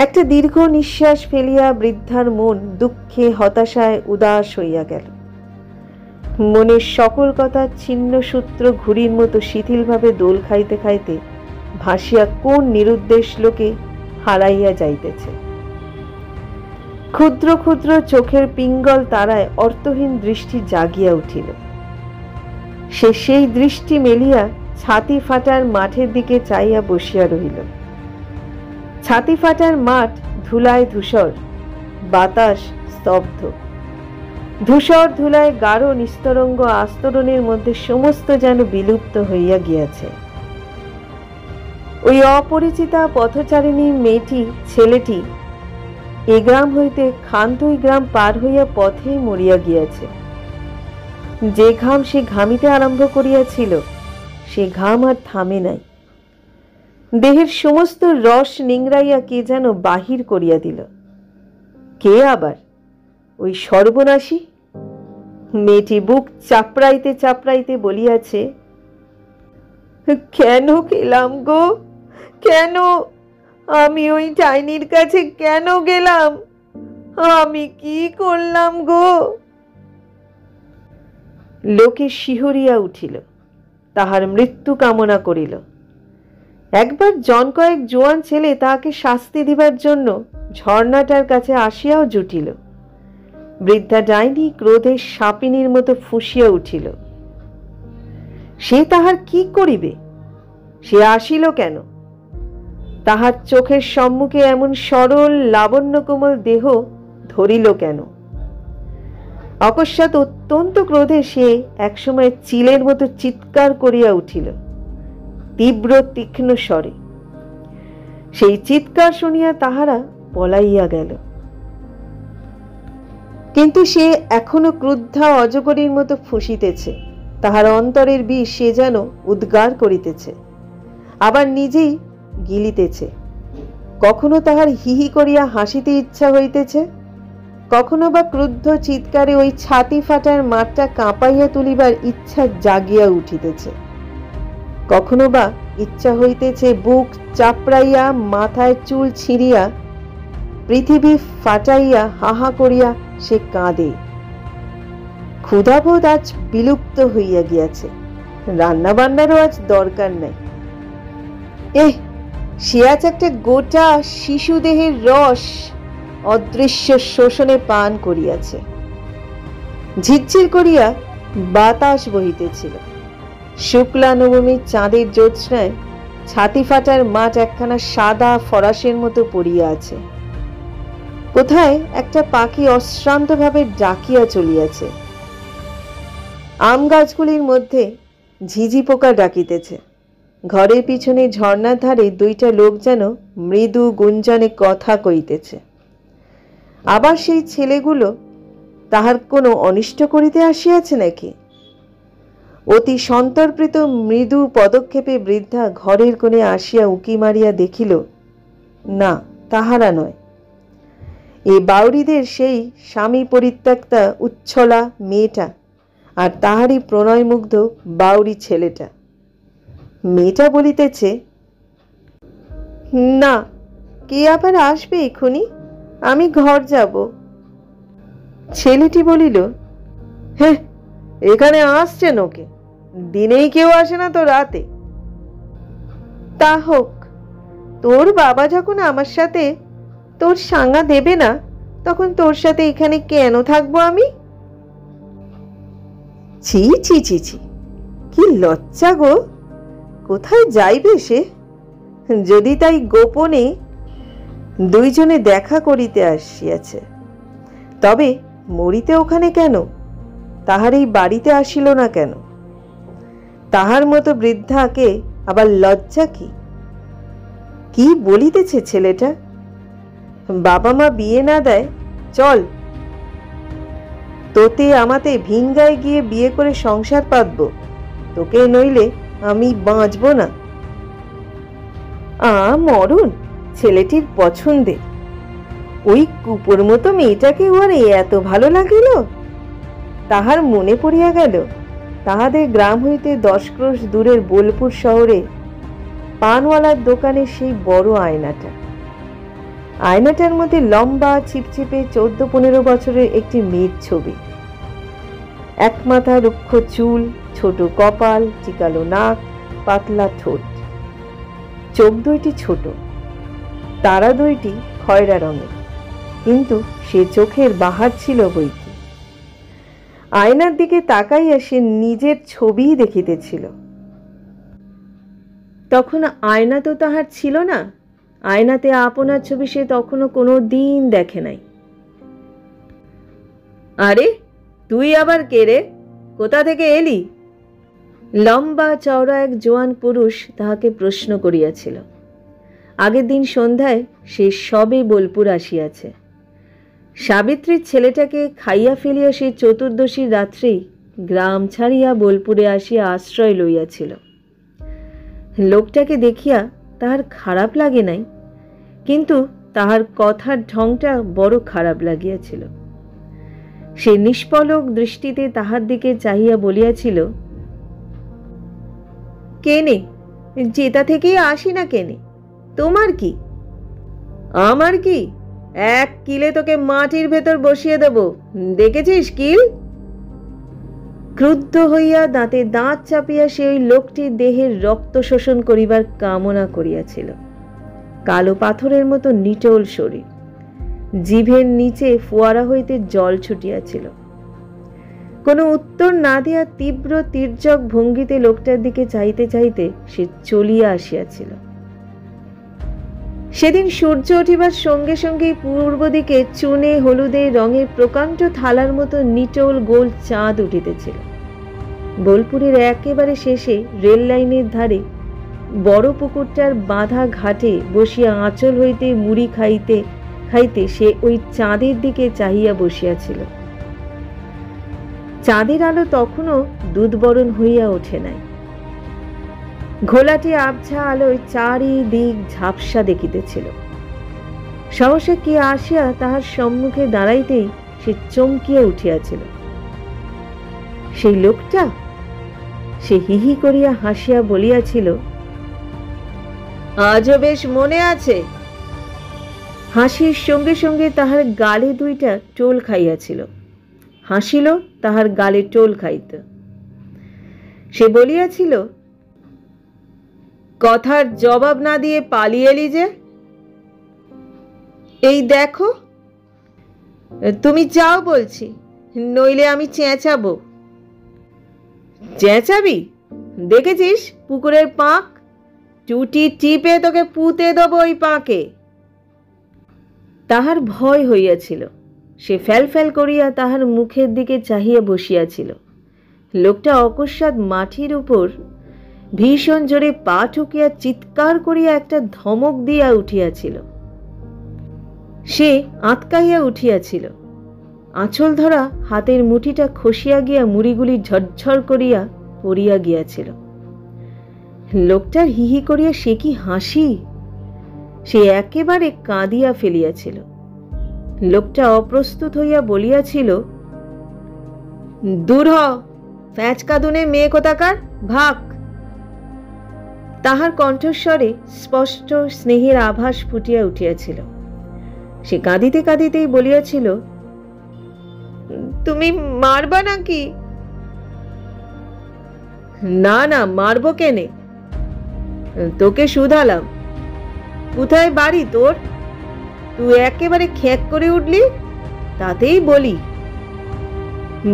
Speaker 1: একটা দীর্ঘ নিঃশ্বাস ফেলিয়া বৃদ্ধার মন দুঃখে হতাশায় উদাস হইয়া গেল। মনের সকল কথা ছিন্ন সূত্র ঘুড়ির মতো শিথিলভাবে দোল খাইতে খাইতে ভাসিয়া কোন নিরুদ্দেশ লোকে হারাইয়া যাইতেছে। ক্ষুদ্র ক্ষুদ্র চোখের পিঙ্গল তারায় অর্থহীন দৃষ্টি জাগিয়া উঠিল। সে সেই দৃষ্টি মেলিয়া ছাতি ফাটার মাঠের দিকে চাইয়া বসিয়া রহিল। ছাতি ফাটার মাঠ ধুলায় ধূসর, বাতাস স্তব্ধ। ধূসর ধুলায় গাঢ় নিস্তরঙ্গ আস্তরণের মধ্যে সমস্ত যেন বিলুপ্ত হইয়া গিয়াছে। ওই অপরিচিতা পথচারিণী মেয়েটি, ছেলেটি এ গ্রাম হইতে খানতই গ্রাম পার হইয়া পথেই মরিয়া গিয়াছে। যে ঘাম সে ঘামিতে আরম্ভ করিয়াছিল, সে ঘাম আর থামে নাই। দেহের সমস্ত রস নিংড়াইয়া কে যেন বাহির করিয়া দিল। কে আবার? ওই সর্বনাশী। মেয়েটি বুক চাপড়াইতে চাপড়াইতে বলিয়াছে, কেন গেলাম গো, কেন? আমি ওই ডাইনির কাছে কেন গেলাম? আমি কি করলাম গো? লোকে শিহরিয়া উঠিল, তাহার মৃত্যু কামনা করিল। একবার জন কয়েক জোয়ান ছেলে তাহাকে শাস্তি দিবার জন্য ঝর্ণাটার কাছে আসিয়াও জুটিল। বৃদ্ধা ডাইনি ক্রোধে সাপিনীর মতো ফুঁসিয়া উঠিল। সে তাহার কি করিবে? সে আসিল কেন? তাহার চোখের সম্মুখে এমন সরল লাবণ্য কোমল দেহ ধরিল কেন? অকস্মাৎ অত্যন্ত ক্রোধে সে একসময় চিলের মতো চিৎকার করিয়া উঠিল, তীব্র তীক্ষ্ণ স্বরে। সেই চিৎকার শুনিয়া তাহারা পলাইয়া গেল। কিন্তু সে এখনো ক্রুদ্ধা অজগরীর মতো ফুঁসিতেছে। তাহার অন্তরের বিষ সে যেন উদ্গার করিতেছে, আবার নিজেই গিলিতেছে। কখনো তাহার হিহি করিয়া হাসিতে ইচ্ছা হইতেছে, কখনো বা ক্রুদ্ধ চিৎকারে ওই ছাতি ফাটার মাঠটা কাঁপাইয়া তুলিবার ইচ্ছা জাগিয়া উঠিতেছে। কখনো বা ইচ্ছা হইতেছে বুক চাপড়াইয়া মাথায় চুল ছিঁড়িয়া পৃথিবী ফাটাইয়া হাহা করিয়া সে কাঁদে। ক্ষুধাবোধ আজ বিলুপ্ত হইয়া গিয়াছে, রান্না বান্নারও আজ দরকার নাই। সে আজ একটা গোটা শিশু দেহের রস অদৃশ্য শোষণে পান করিয়াছে। ঝিরঝির করিয়া বাতাস বহিতেছিল। শুক্লা নবমীর চাঁদের জ্যোৎস্নায় ছাতি ফাটার মাঠ একখানা সাদা ফরাসের মতো পড়িয়া আছে। কোথায় একটা পাখি অশ্রান্তভাবে ডাকিয়া চলিয়াছে। আম গাছগুলির মধ্যে ঝিঝি পোকা ডাকিতেছে। ঘরের পিছনে ঝর্ণার ধারে দুইটা লোক যেন মৃদু গুঞ্জনে কথা কইতেছে। আবার সেই ছেলেগুলো তাহার কোনো অনিষ্ট করিতে আসিয়াছে নাকি? অতি সন্তর্পিত মৃদু পদক্ষেপে বৃদ্ধা ঘরের কোণে আসিয়া উঁকি মারিয়া দেখিল, না, তাহারা নয়। এই বাউরিদের সেই স্বামী পরিত্যক্তা উচ্ছলা মেয়েটা আর তাহারই প্রণয়মুগ্ধ বাউরি ছেলেটা। মেয়েটা বলিতেছে, না, কে আবার আসবে এখুনি? আমি ঘর যাব। ছেলেটি বলিল, হ্যাঁ, এখানে আসছে নোকে? দিনেই কেউ আসে না তো রাতে? তা হোক, তোর বাবা যখন আমার সাথে তোর সাঙ্গা দেবে না, তখন তোর সাথে এখানে কেন থাকবো আমি? ছি ছি ছি ছি, কি লজ্জা গো! কোথায় যাইবে সে? যদি তাই গোপনে দুইজনে দেখা করিতে আসিয়াছে, তবে মরিতে ওখানে কেন? তাহার এই বাড়িতে আসিল না কেন? তাহার মতো বৃদ্ধাকে আবার লজ্জা কি? কি বলিতেছে ছেলেটা? বাবা মা বিয়ে না দেয়, চল, তোতে আমাতে ভিঙ্গায় গিয়ে বিয়ে করে সংসার পাতব, তোকে নইলে আমি বাঁচব না। মরণ ছেলেটির পছন্দের। ওই কুপুর মতো মেয়েটাকে ওর এত ভালো লাগিল। তাহার মনে পড়িয়া গেল তাহাদের গ্রাম হইতে 10 ক্রোশ দূরের বোলপুর শহরে পানওয়ালার দোকানে সেই বড় আয়নাটা। আয়নাটার মধ্যে লম্বা ছিপছিপে 14-15 বছরের একটি মেয়ের ছবি। একমাথা রুক্ষ চুল, ছোট কপাল, চিকালো নাক, পাতলা ঠোঁট। চোখ দুইটি ছোট, তারা দুইটি খয়রা রঙের, কিন্তু সে চোখের বাহার ছিল বৈকি। আয়নার দিকে তাকাইয়া সে নিজের ছবিই দেখিতেছিল। তখন আয়না তো তাহার ছিল না। আয়নাতে আপনার ছবি সে তখনও কোনো দিন দেখে নাই। আরে তুই আবার কে রে? কোথা থেকে এলি? লম্বা চওড়া এক জোয়ান পুরুষ তাহাকে প্রশ্ন করিয়াছিল। আগের দিন সন্ধ্যায় সে সবে বোলপুর আসিয়াছে। সাবিত্রীর ছেলেটাকে খাইয়া ফেলিয়া সে চতুর্দশীর রাত্রেই গ্রাম ছাড়িয়া বোলপুরে আসিয়া আশ্রয় লইয়াছিল। লোকটাকে দেখিয়া তাহার খারাপ লাগে নাই, কিন্তু তাহার কথার ঢংটা বড় খারাপ লাগিয়াছিল। সে নিষ্পলক দৃষ্টিতে তাহার দিকে চাহিয়া বলিয়াছিল, কেনে, জেতা থেকেই আসি না কেনে, তোমার কি? আমার কি? এক কিলে তোকে মাটির ভেতর বসিয়ে দেব, দেখেছিস কিল? ক্রুদ্ধ হইয়া দাঁতে দাঁত চাপিয়া সে ওই লোকটির দেহের রক্ত শোষণ করিবার কামনা করিয়াছিল। কালো পাথরের মতো নিটোল শরীর, জিভের নিচে ফোয়ারা হইতে জল ছুটিয়াছিল। কোনো উত্তর না দিয়া তীব্র তির্যক ভঙ্গিতে লোকটার দিকে চাইতে চাইতে সে চলিয়া আসিয়াছিল। সেদিন সূর্য উঠিবার সঙ্গে সঙ্গেই পূর্ব দিকে চুনে হলুদে রঙের প্রকাণ্ড থালার মতো নিটোল গোল চাঁদ উঠিতেছিল। বোলপুরের একেবারে শেষে রেল লাইনের ধারে বড় পুকুরটার বাঁধা ঘাটে বসিয়া আঁচল হইতে মুড়ি খাইতে খাইতে সে ওই চাঁদের দিকে চাহিয়া বসিয়াছিল। চাঁদের আলো তখনও দুধবরণ হইয়া ওঠে নাই। ঘোলাটি আবছা আলোয় চারিদিক ঝাপসা দেখিতেছিল। সহসা কে আসিয়া তাহার সম্মুখে দাঁড়াইতেই সে চমকিয়া উঠিয়াছিল। সেই লোকটা? সে হিহি করিয়া হাসিয়া বলিয়াছিল, আজও বেশ মনে আছে। হাসির সঙ্গে সঙ্গে তাহার গালে দুইটা টোল খাইয়াছিল। হাসিল, তাহার গালে টোল খাইত। সে বলিয়াছিল, কথার জবাব না দিয়ে পালিয়ে এলি যে? এই দেখো, তুমি যাও বলছি, নইলে আমি চেঁচাবো। চেঁচাবি? দেখেছিস পুকুরের পাঁক? টুটি টিপে তোকে পুঁতে দেবো ওই পাঁকে। তাহার ভয় হইয়াছিল। সে ফ্যাল করিয়া তাহার মুখের দিকে চাহিয়া বসিয়াছিল। লোকটা অকস্মাৎ মাটির উপর ভীষণ জোরে পা ঠুকিয়া চিৎকার করিয়া একটা ধমক দিয়া উঠিয়াছিল। সে আঁতকাইয়া উঠিয়াছিল। আঁচল ধরা হাতের মুঠিটা খসিয়া গিয়া মুড়িগুলি ঝরঝর করিয়া পড়িয়া গিয়াছিল। লোকটার হিহি করিয়া সে কি হাসি! সে একেবারে কাঁদিয়া ফেলিয়াছিল। লোকটা অপ্রস্তুত হইয়া বলিয়াছিল, দূর হ, ফ্যাঁচকাদুনে মেয়ে কোথাকার, ভাগ। তাহার কণ্ঠস্বরে স্পষ্ট স্নেহের আভাস ফুটিয়া উঠিয়াছিল। সে কাঁদিতে কাঁদিতেই বলিয়াছিল, তুমি মারবা নাকি? না না, মারবো কেনে? তোকে শুধালাম। কোথায় বাড়ি তোর? তুই একেবারে খ্যাক করে উঠলি, তাতেই বলি।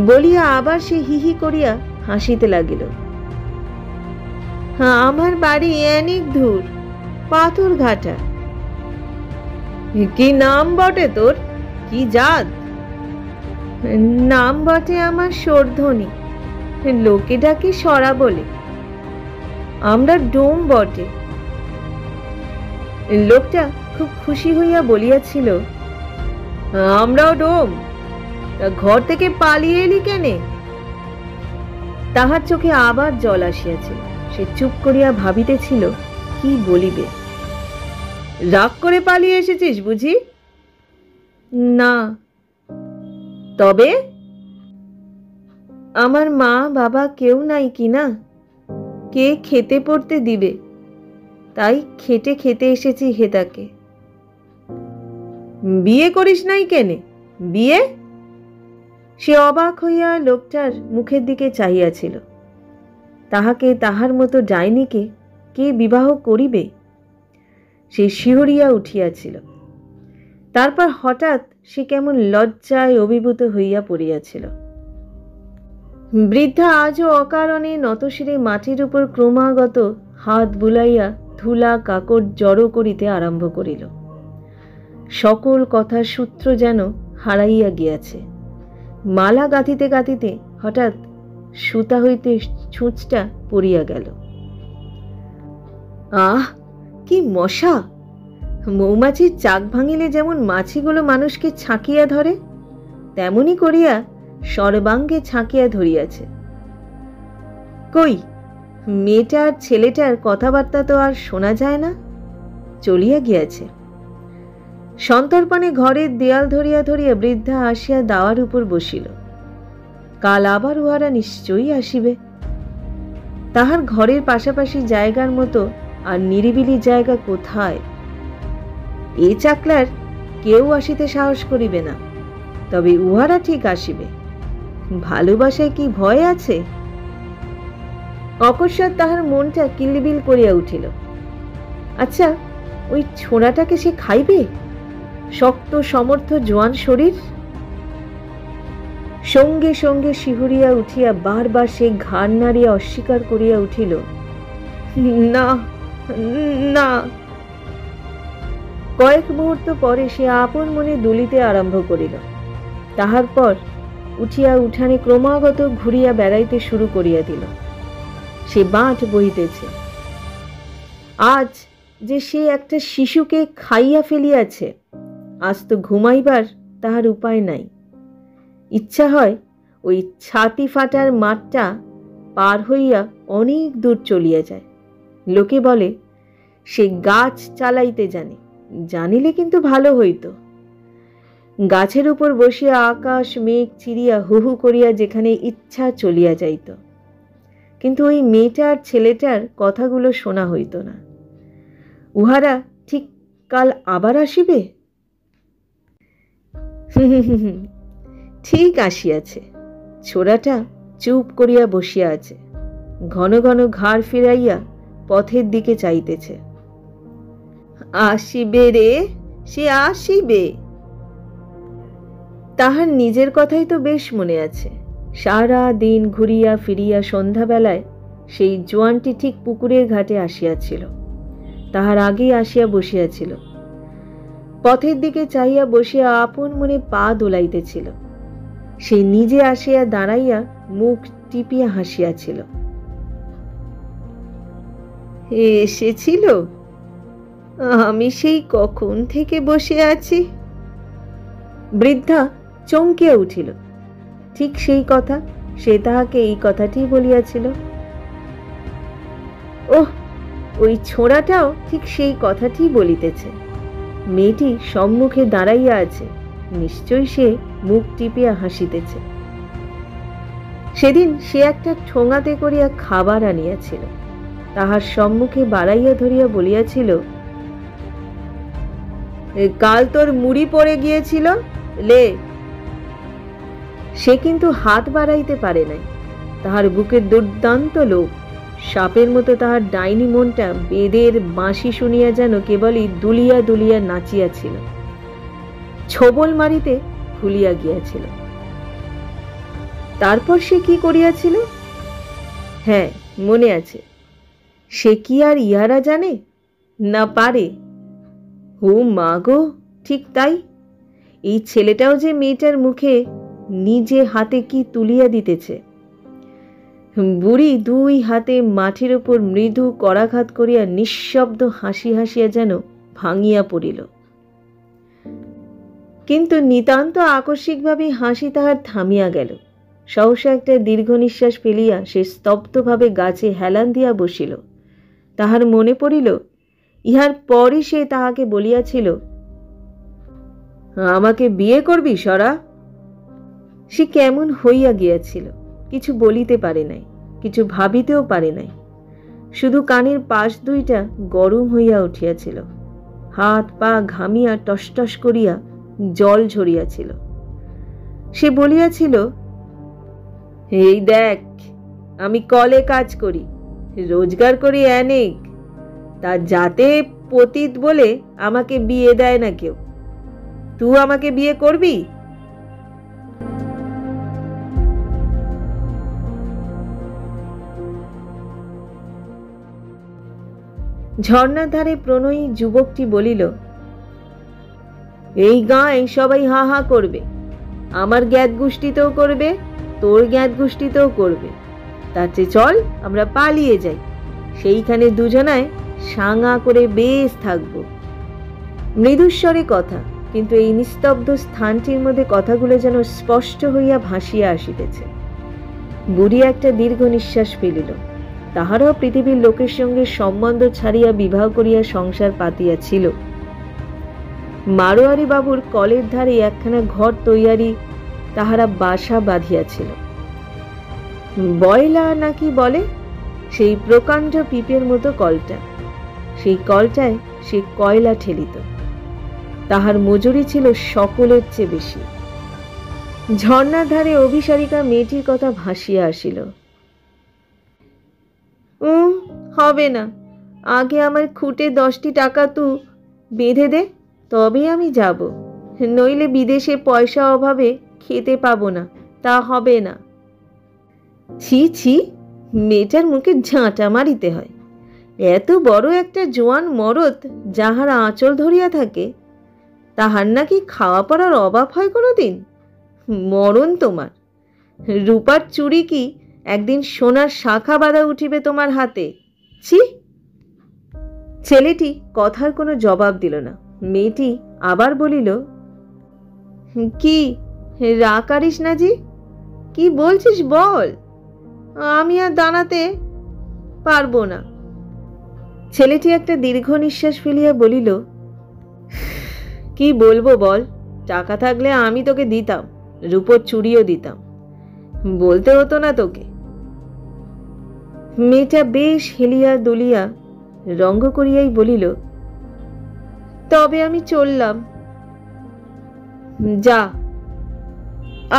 Speaker 1: বলিয়া আবার সে হিহি করিয়া হাসিতে লাগিল। আমার বাড়ি অনেক দূর, পাথর ঘাটা। কি নাম বটে তোর? কি জাত? নাম বটে আমার সর্ধনী, লোকে ডাকে সরা বলে। আমরা ডোম বটে। লোকটা খুব খুশি হইয়া বলিয়াছিল, আমরাও ডোম। ঘর থেকে পালিয়ে এলি কেনে? তাহার চোখে আবার জল আসিয়াছিল। সে চুপ করিয়া ভাবিতেছিল কি বলিবে। রাগ করে পালিয়ে এসেছিস বুঝি? না। তবে? আমার মা বাবা কেউ নাই কিনা, কে খেতে পড়তে দিবে, তাই খেটে খেতে এসেছি হেতাকে। বিয়ে করিস নাই কেনে? বিয়ে? সে অবাক হইয়া লোকটার মুখের দিকে চাহিয়াছিল। তাহাকে তাহার মতো ডাইনিকে কে বিবাহ করিবে? সে শিহরিয়া উঠিয়াছিল। তারপর হঠাৎ সে কেমন লজ্জায় অভিভূত হইয়া পড়িয়াছিল। বৃদ্ধা আজও অকারণে নতশিরে মাটির উপর ক্রমাগত হাত বুলাইয়া ধুলা কাকড় জড়ো করিতে আরম্ভ করিল। সকল কথার সূত্র যেন হারাইয়া গিয়াছে। মালা গাঁথিতে গাঁথিতে হঠাৎ সুতা হইতে ছুঁচটা পড়িয়া গেল। আহ, কি মশা! মৌমাছির চাক ভাঙিলে যেমন মাছিগুলো মানুষকে ছাঁকিয়া ধরে, তেমনি করিয়া সর্বাঙ্গে ছাঁকিয়া ধরিয়াছে। কই, মেয়েটার ছেলেটার কথাবার্তা তো আর শোনা যায় না, চলিয়া গিয়াছে। সন্তর্পণে ঘরের দেয়াল ধরিয়া ধরিয়া বৃদ্ধা আসিয়া দাওয়ার উপর বসিল। কাল আবার উহারা নিশ্চয়ই আসিবে। তাহার ঘরের পাশাপাশি জায়গার মতো আর নিরিবিলি জায়গা কোথায়? এ চাকলার কেউ আসিতে সাহস করিবে না, তবে উহারা ঠিক আসিবে। ভালোবাসায় কি ভয় আছে? অকস্মাৎ তাহার মনটা কিলবিল করিয়া উঠিল। আচ্ছা, ওই ছোড়াটাকে সে খাইবে? শক্ত সমর্থ জোয়ান শরীর। সঙ্গে সঙ্গে শিহরিয়া উঠিয়া বারবার সে ঘাড় নাড়িয়া অস্বীকার করিয়া উঠিল, না না। কয়েক মুহূর্ত পরে সে আপন মনে দুলিতে আরম্ভ করিল। তাহার পর উঠিয়া উঠানে ক্রমাগত ঘুরিয়া বেড়াইতে শুরু করিয়া দিল। সে বাঁট বহিতেছে। আজ যে সে একটা শিশুকে খাইয়া ফেলিয়াছে, আজ তো ঘুমাইবার তাহার উপায় নাই। ইচ্ছা হয় ওই ছাতি ফাটার মাঠটা পার হইয়া অনেক দূর চলিয়া যায়। লোকে বলে সে গাছ চালাইতে জানে, জানিলে কিন্তু ভালো হইত। গাছের উপর বসিয়া আকাশ মেঘ চিরিয়া হু হু করিয়া যেখানে ইচ্ছা চলিয়া যাইত। কিন্তু ওই মেয়েটার ছেলেটার কথাগুলো শোনা হইত না। উহারা ঠিক কাল আবার আসিবে। ঠিক আসিয়াছে। ছোড়াটা চুপ করিয়া বসিয়া আছে, ঘন ঘন ঘাড় ফিরাইয়া পথের দিকে চাইতেছে। আসিবে রে, সে আসিবে। তাহার নিজের কথাই তো বেশ মনে আছে। সারা দিন ঘুরিয়া ফিরিয়া সন্ধ্যাবেলায় সেই জোয়ানটি ঠিক পুকুরের ঘাটে আসিয়াছিল। তাহার আগেই আসিয়া বসিয়াছিল। পথের দিকে চাইয়া বসিয়া আপন মনে পা দোলাইতেছিল। সে নিজে আসিয়া দাঁড়াইয়া মুখ টিপিয়া হাসিয়াছিল। এসেছিল? আমি সেই কখন থেকে বসে আছি। বৃদ্ধা চমকিয়া উঠিল। ঠিক সেই কথা, সে তাহাকে এই কথাটি বলিয়াছিল। ওহ, ওই ছোড়াটাও ঠিক সেই কথাটি বলিতেছে। মেয়েটি সম্মুখে দাঁড়াইয়া আছে, নিশ্চয়ই সে মুখ টিপিয়া হাসিতেছে। সেদিন সে একটা ঠোঙাতে করিয়া খাবার আনিয়াছিল। তাহার সম্মুখে বাড়াইয়া ধরিয়া বলিয়াছিল, কাল তোর মুড়ি পড়ে গিয়েছিল, লে। সে কিন্তু হাত বাড়াইতে পারে নাই। তাহার বুকে দুর্দান্ত লোভ। সাপের মতো তাহার ডাইনি মনটা বেদের বাঁশি শুনিয়া যেন কেবলই দুলিয়া দুলিয়া নাচিয়াছিল, ছোবল মারিতে ভুলিয়া গিয়াছিল। তারপর সে কি করিয়াছিল? হ্যাঁ, মনে আছে। সে কি আর ইহারা জানে না পারে? ও মা গো, ঠিক তাই। এই ছেলেটাও যে মেয়েটার মুখে নিজে হাতে কি তুলিয়া দিতেছে। বুড়ি দুই হাতে মাটির উপর মৃদু করাঘাত করিয়া নিঃশব্দ হাসি হাসিয়া যেন ভাঙিয়া পড়িল। কিন্তু নিতান্ত আকস্মিকভাবে হাসি তাহার থামিয়া গেল। সহসা একটা দীর্ঘ নিঃশ্বাস ফেলিয়া সে স্তব্ধভাবে গাছে হেলান দিয়া বসিল। তাহার মনে পড়িল, ইহার পরই সে তাহাকে বলিয়াছিল, আমাকে বিয়ে করবি সরা? সে কেমন হইয়া গিয়াছিল, কিছু বলিতে পারে নাই, কিছু ভাবিতেও পারে নাই। শুধু কানের পাশ দুইটা গরম হইয়া উঠিয়াছিল। হাত পা ঘামিয়া টসটস করিয়া জল ঝরিয়াছিল। সে বলিয়াছিল, এই দেখ, আমি কলে কাজ করি, রোজগার করি অনেক, তা যাতে পতিত বলে আমাকে বিয়ে দেয় না কেউ। তুই আমাকে বিয়ে করবি? ঝর্ণার ধারে প্রণয়ী যুবকটি বলিল, এই গাঁয়ে সবাই হা হা করবে, আমার জ্ঞাত গোষ্ঠীতেও করবে, তোর জ্ঞাত গোষ্ঠীতেও করবে। তার চেয়ে চল আমরা পালিয়ে যাই, সেইখানে দুজনায় সাঙা করে বেশ থাকব। মৃদুস্বরে কথা, কিন্তু এই নিস্তব্ধ স্থানটির মধ্যে কথাগুলো যেন স্পষ্ট হইয়া ভাসিয়া আসিতেছে। বুড়ি একটা দীর্ঘ নিঃশ্বাস ফেলিল। তাহারাও পৃথিবীর লোকের সঙ্গে সম্বন্ধ ছাড়িয়া বিবাহ করিয়া সংসার পাতিয়াছিল। মারোয়ারি বাবুর কলের ধারে একখানা ঘর তৈয়ারি তাহারা বাসা বাঁধিয়াছিল। বয়লা নাকি বলে, সেই প্রকাণ্ড পিপের মতো কলটা, সেই কলটায় সে কয়লা ঠেলিত। তাহার মজুরি ছিল সকলের চেয়ে বেশি। ঝর্ণার ধারে অভিসারিকা মেয়েটির কথা ভাসিয়া আসিল। হবে না, আগে আমার খুঁটে 10টি টাকা তু বেঁধে দে, তবে আমি যাব, নইলে বিদেশে পয়সা অভাবে খেতে পাবো না, তা হবে না। ছি ছি, মেয়েটার মুখে ঝাঁটা মারিতে হয়। এত বড় একটা জোয়ান মরদ যাহার আঁচল ধরিয়া থাকে, তাহার নাকি খাওয়া পড়ার অভাব হয় কোনোদিন? মরণ তোমার! রূপার চুড়ি কি একদিন সোনার শাখা বাঁধা উঠিবে তোমার হাতে? ছি! ছেলেটি কথার কোনো জবাব দিল না। মেয়েটি আবার বলিল, কি রাগ করিস না জি, কি বলছিস বল, আমি আর দাঁড়াতে পারবো না। ছেলেটি একটা দীর্ঘ নিঃশ্বাস ফেলিয়া বলিল, কি বলবো বল, টাকা থাকলে আমি তোকে দিতাম, রূপোর চুড়িও দিতাম, বলতে হতো না তোকে। মেয়েটা বেশ হেলিয়া দুলিয়া রঙ্গ করিয়াই বলিল, তবে আমি চললাম। যা,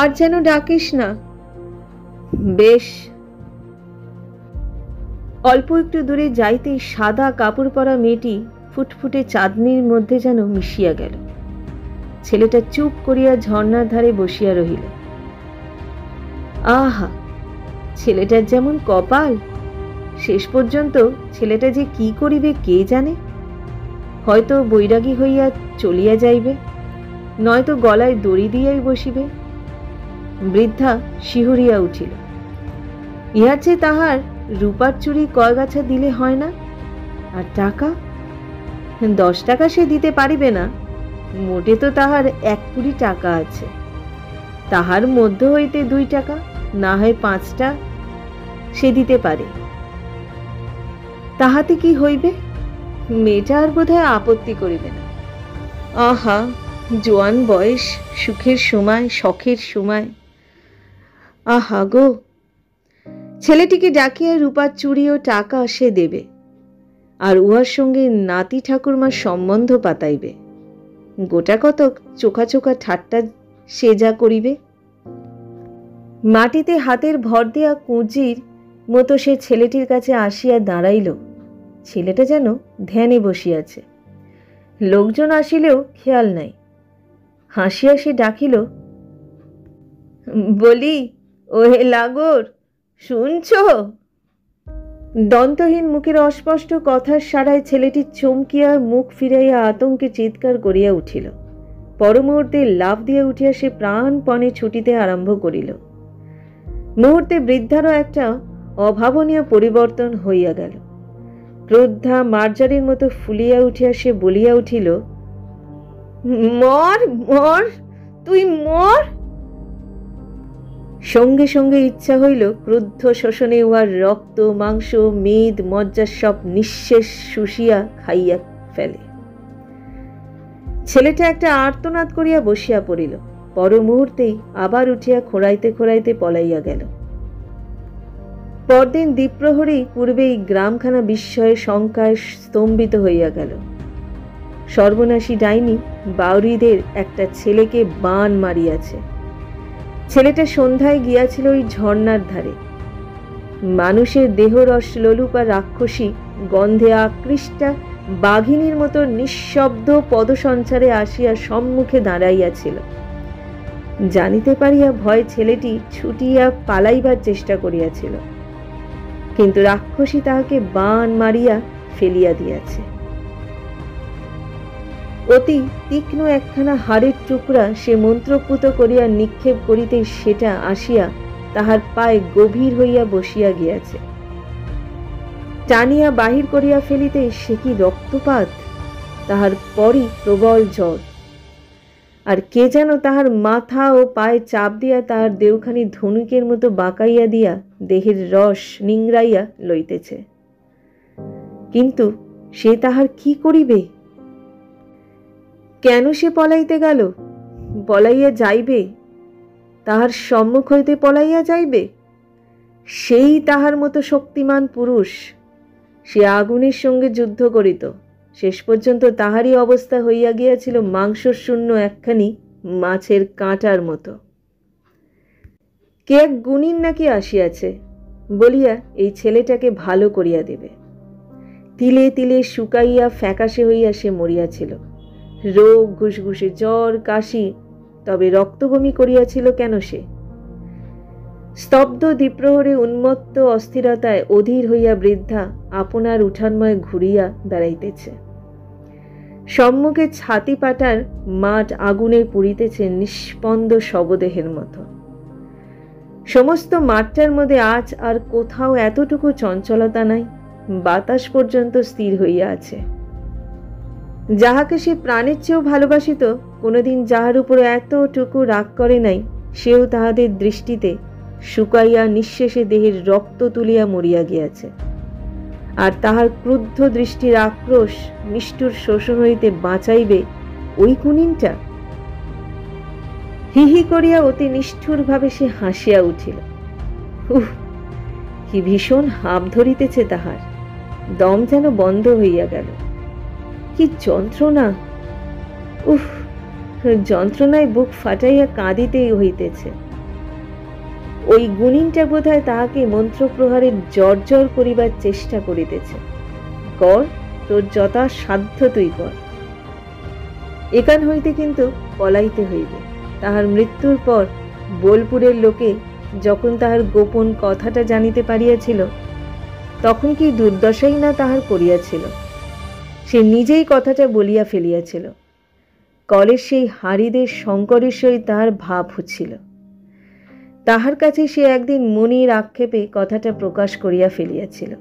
Speaker 1: আর যেন ডাকিস না। বেশ। অল্প একটু দূরে যাইতেই সাদা কাপড় পরা মেয়েটি ফুটফুটে চাঁদনির মধ্যে যেন মিশিয়া গেল। ছেলেটা চুপ করিয়া ঝর্ণার ধারে বসিয়া রহিল। আহা, ছেলেটার যেমন কপাল! শেষ পর্যন্ত ছেলেটা যে কি করিবে কে জানে। হয়তো বৈরাগী হইয়া চলিয়া যাইবে, নয়তো গলায় দড়ি দিয়াই বসিবে। বৃদ্ধা শিহরিয়া উঠিল। ইহার চেয়ে তাহার রূপার চুরি কয়গাছা দিলে হয় না? আর টাকা 10 টাকা সে দিতে পারিবে না, মোটে তো তাহার 1 কুড়ি টাকা আছে। তাহার মধ্য হইতে 2 টাকা, না হয় 5টা সে দিতে পারে। তাহাতে কি হইবে? মেয়েটা আর বোধহয় আপত্তি করিবে না। আহা, জোয়ান বয়স, সুখের সময়, শখের সময়। আহা গো! ছেলেটিকে ডাকিয়া রূপার চুড়ি ও টাকা সে দেবে, আর উহার সঙ্গে নাতি ঠাকুরমার সম্বন্ধ পাতাইবে। গোটা কতক চোখা চোখা ঠাট্টা সে যা করিবে। মাটিতে হাতের ভর দেয়া কুঁজির মতো সে ছেলেটির কাছে আসিয়া দাঁড়াইল। ছেলেটা যেন ধ্যানে বসিয়াছে। লোকজন আসিলেও খেয়াল নাই। হাসিয়া সে ডাকিল, বলি, ওহে লাগোর, শুনছ? দন্তহীন মুখের অস্পষ্ট কথার সাড়ায় ছেলেটি চমকিয়া মুখ ফিরাইয়া আতঙ্কে চিৎকার করিয়া উঠিল। পরমুহূর্তে লাফ দিয়া উঠিয়া সে প্রাণপণে ছুটিতে আরম্ভ করিল। মুহূর্তে বৃদ্ধারও একটা অভাবনীয় পরিবর্তন হইয়া গেল। ক্রোদ্ধা মার্জারির মতো ফুলিয়া উঠিয়া সে বলিয়া উঠিল, মর মর, তুই মর। সঙ্গে সঙ্গে ইচ্ছা হইল ক্রুদ্ধ শোষণে উহার রক্ত, মাংস, মেদ, মজ্জা সব নিঃশেষ শুষিয়া খাইয়া ফেলে। ছেলেটা একটা আর্তনাদ করিয়া বসিয়া পড়িল। পর মুহূর্তেই আবার উঠিয়া খোঁড়াইতে খোঁড়াইতে পলাইয়া গেল। পরদিন দ্বীপ্রহরেই পূর্বেই গ্রামখানা বিস্ময়ে শঙ্কায় স্তম্ভিত হইয়া গেল। সর্বনাশী ডাইনি বাউরিদের একটা ছেলেকে বান মারিয়াছে। ছেলেটা সন্ধ্যায় গিয়াছিল ওই ঝর্ণার ধারে। মানুষের দেহরস লোলুপা রাক্ষসী গন্ধে আকৃষ্টা বাঘিনীর মতো নিঃশব্দ পদসঞ্চারে আসিয়া সম্মুখে দাঁড়াইয়াছিল। জানিতে পারিয়া ভয় ছেলেটি ছুটিয়া পালাইবার চেষ্টা করিয়াছিল, কিন্তু রাক্ষসী তাহাকে বাণ মারিয়া ফেলিয়া দিয়াছে। অতি তীক্ষ্ণ একখানা হাড়ের টুকরা সে মন্ত্রপুত করিয়া নিক্ষেপ করিতেই সেটা আসিয়া তাহার পায়ে গভীর হইয়া বসিয়া গিয়াছে। টানিয়া বাহির করিয়া ফেলিতেই সে কি রক্তপাত, তাহার পরই প্রবল জ্বর, আর কে যেন তাহার মাথা ও পায়ে চাপ দিয়া তাহার দেউখানি ধনুকের মতো বাঁকাইয়া দিয়া দেহের রস নিংড়াইয়া লইতেছে। কিন্তু সে তাহার কি করিবে? কেন সে পলাইতে গেল? পলাইয়া যাইবে, তাহার সম্মুখ হইতে পলাইয়া যাইবে? সেই তাহার মতো শক্তিমান পুরুষ, সে আগুনের সঙ্গে যুদ্ধ করিত। শেষ পর্যন্ত তাহারই অবস্থা হইয়া গিয়াছিল মাংসশূন্য একখানি মাছের কাঁটার মতো। কে এক গুণিন নাকি আসিয়াছে বলিয়া এই ছেলেটাকে ভালো করিয়া দেবে। তিলে তিলে শুকাইয়া ফ্যাকাশে হইয়া সে মরিয়াছিল। রোগ, ঘুষঘুষে জ্বর, কাশি, তবে রক্তবমি করিয়াছিল কেন সে? স্তব্ধ দ্বিপ্রহরে উন্মত্ত অস্থিরতায় অধীর হইয়া বৃদ্ধা আপনার উঠানময় ঘুরিয়া বেড়াইতেছে। সম্মুখে ছাতি পাটার মাঠ আগুনে পুড়িতেছে নিষ্পন্দ শবদেহের মতো। সমস্ত মাঠটার মধ্যে আজ আর কোথাও এতটুকু চঞ্চলতা নাই, বাতাস পর্যন্ত স্থির হইয়া আছে। যাহাকে সে প্রাণের চেয়েও ভালোবাসিত, কোনোদিন যাহার উপর এতটুকু রাগ করে নাই, সেও তাহাদের দৃষ্টিতে শুকাইয়া নিঃশেষে দেহের রক্ত তুলিয়া মরিয়া গিয়াছে। আর তাহার ক্রুদ্ধ দৃষ্টির আক্রোশ নিষ্ঠুর শোষণ হইতে বাঁচাইবে ওই কুনিনটা? হি হি করিয়া অতি নিষ্ঠুরভাবে সে হাসিয়া উঠিল। কি ভীষণ হাঁপ ধরিতেছে তাহার, দম যেন বন্ধ হইয়া গেল। কি যন্ত্রণা! যন্ত্রণায় বুক ফাটাইয়া কাঁদিতেই হইতেছে। ওই গুণিনটা বোধহয় তাহাকে মন্ত্রপ্রহারে জর্জর করিবার চেষ্টা করিতেছে। কর, তোর যথা সাধ্য তুই কর। এখান হইতে কিন্তু পলাইতে হইবে। তাহার মৃত্যুর পর বোলপুরের লোকে যখন তাহার গোপন কথাটা জানিতে পারিয়াছিল, তখন কি দুর্দশাই না তাহার করিয়াছিল। সে নিজেই কথাটা বলিয়া ফেলিয়াছিল। কলের সেই হাড়িদের শঙ্করের সহিত তাহার ভাব হচ্ছিল। তাহার কাছে সে একদিন মনির আক্ষেপে কথাটা প্রকাশ করিয়া ফেলিয়াছিল।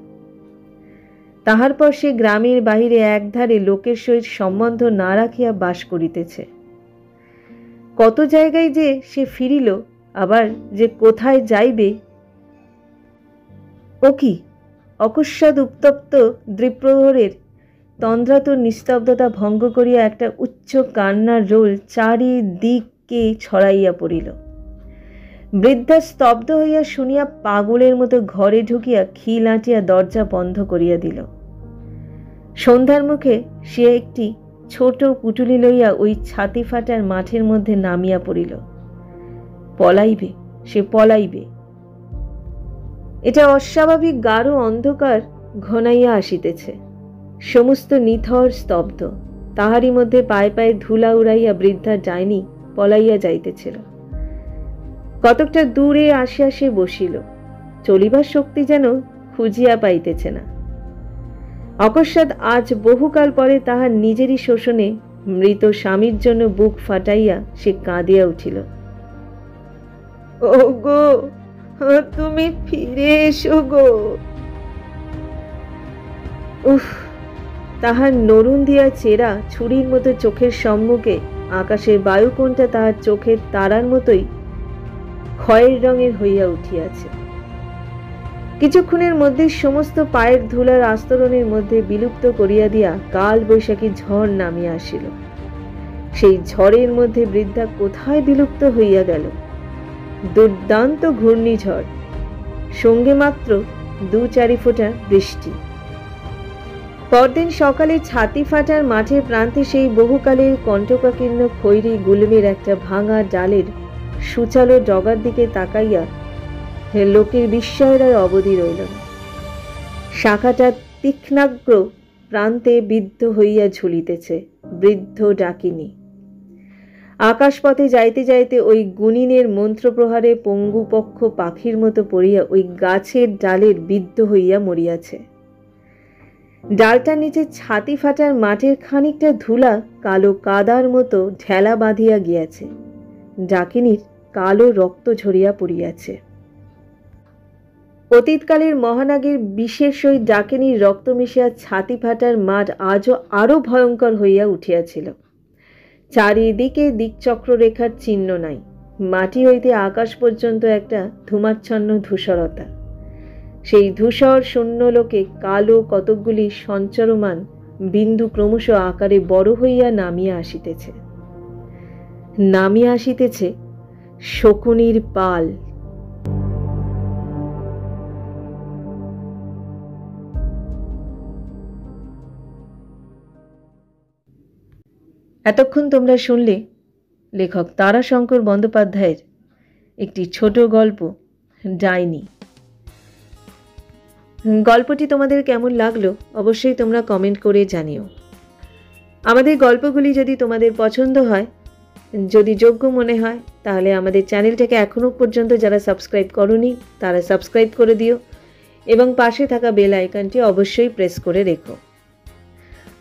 Speaker 1: তাহার পর সে গ্রামের বাহিরে একধারে লোকের সহিত সম্বন্ধ না রাখিয়া বাস করিতেছে। কত জায়গায় যে সে ফিরিল, আবার যে কোথায় যাইবে। ও কি অকস্মাৎ উত্তপ্ত দ্বিপ্রহরের তন্দ্রাতুর নিস্তব্ধতা ভঙ্গ করিয়া একটা উচ্চ কান্নার রোল চারিদিকে ছড়াইয়া পড়িল। বৃদ্ধা স্তব্ধ হইয়া শুনিয়া পাগলের মতো ঘরে ঢুকিয়া খিল আঁটিয়া দরজা বন্ধ করিয়া দিল। সন্ধ্যার মুখে সে একটি ছোট পুটুলি লইয়া ওই ছাতি ফাটার মাঠের মধ্যে নামিয়া পড়িল। পলাইবে, সে পলাইবে। এটা অস্বাভাবিক গাঢ় অন্ধকার ঘনাইয়া আসিতেছে। সমস্ত নিথর স্তব্ধ। তাহারই মধ্যে পায়ে পায়ে ধুলা উড়াইয়া বৃদ্ধা ডাইনি পলাইয়া যাইতেছিল। কতকটা দূরে আসিয়া সে বসিল। চলিবার শক্তি যেন খুঁজিয়া পাইতেছে না। অকস্মাৎ আজ বহুকাল পরে তাহার নিজেরই শোষণে মৃত স্বামীর জন্য বুক ফাটাইয়া সে কাঁদিয়া উঠিল। ও গো, তুমি ফিরে এসো গো। তাহার নরুন দিয়া চেরা ছুরির মতো চোখের সম্মুখে আকাশের বায়ুকোণটা তাহার চোখের তারার মতোই খয়ের রঙের হইয়া উঠিয়াছে। কিছুক্ষণের মধ্যে সমস্ত পায়ের ধুলার আস্তরণের মধ্যে বিলুপ্ত করিয়া দিয়া কাল বৈশাখী ঝড় নামিয়া আসিল। সেই ঝড়ের মধ্যে বৃদ্ধা কোথায় বিলুপ্ত হইয়া গেল। দুর্দান্ত ঘূর্ণিঝড়, সঙ্গে মাত্র 2-4 ফোঁটা বৃষ্টি। পরদিন সকালে ছাতি ফাটার মাঠের প্রান্তে সেই বহুকালের কণ্টকাকীর্ণ খৈরী গুল্মের একটা ভাঙা ডালের সুচালো ডগার দিকে তাকাইয়া লোকের বিস্ময়ের আর অবধি রইল না। শাখাটা তীক্ষ্ণাগ্র প্রান্তে বিদ্ধ হইয়া ঝুলিতেছে বৃদ্ধ ডাকিনী। আকাশপথে যাইতে যাইতে ওই গুণিনের মন্ত্রপ্রহারে পঙ্গু পক্ষ পাখির মতো পড়িয়া ওই গাছের ডালের বিদ্ধ হইয়া মরিয়াছে। ডালটার নিচে ছাতি ফাটার মাঠের খানিকটা ধুলা কালো কাদার মতো ঢেলা বাঁধিয়া গিয়াছে। ডাকিনীর কালো রক্ত ঝরিয়া পড়িয়াছে। অতীতকালের মহানাগের বিষের সহিত ডাকিনীর রক্ত মিশিয়া ছাতি ফাটার মাঠ আজও আরো ভয়ঙ্কর হইয়া উঠিয়াছিল। চারিদিকে দিকচক্ররেখার চিহ্ন নাই। মাটি হইতে আকাশ পর্যন্ত একটা ধূমাচ্ছন্ন ধূসরতা। সেই ধূসর শূন্য লোকে কালো কতকগুলি সঞ্চরমান বিন্দু ক্রমশ আকারে বড় হইয়া নামিয়া আসিতেছে শকুনির পাল। এতক্ষণ তোমরা শুনলে লেখক তারাশঙ্কর বন্দ্যোপাধ্যায়ের একটি ছোট গল্প ডাইনি। গল্পটি তোমাদের কেমন লাগলো অবশ্যই তোমরা কমেন্ট করে জানিও। আমাদের গল্পগুলি যদি তোমাদের পছন্দ হয়, যদি যোগ্য মনে হয়, তাহলে আমাদের চ্যানেলটাকে এখনও পর্যন্ত যারা সাবস্ক্রাইব করোনি তারা সাবস্ক্রাইব করে দিও এবং পাশে থাকা বেল আইকনটি অবশ্যই প্রেস করে রেখো।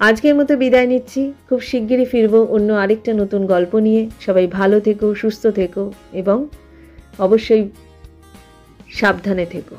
Speaker 1: আজকের মতো বিদায় নিচ্ছি। খুব শিগগিরই ফিরবো অন্য আরেকটা নতুন গল্প নিয়ে। সবাই ভালো থেকো, সুস্থ থেকো এবং অবশ্যই সাবধানে থেকো।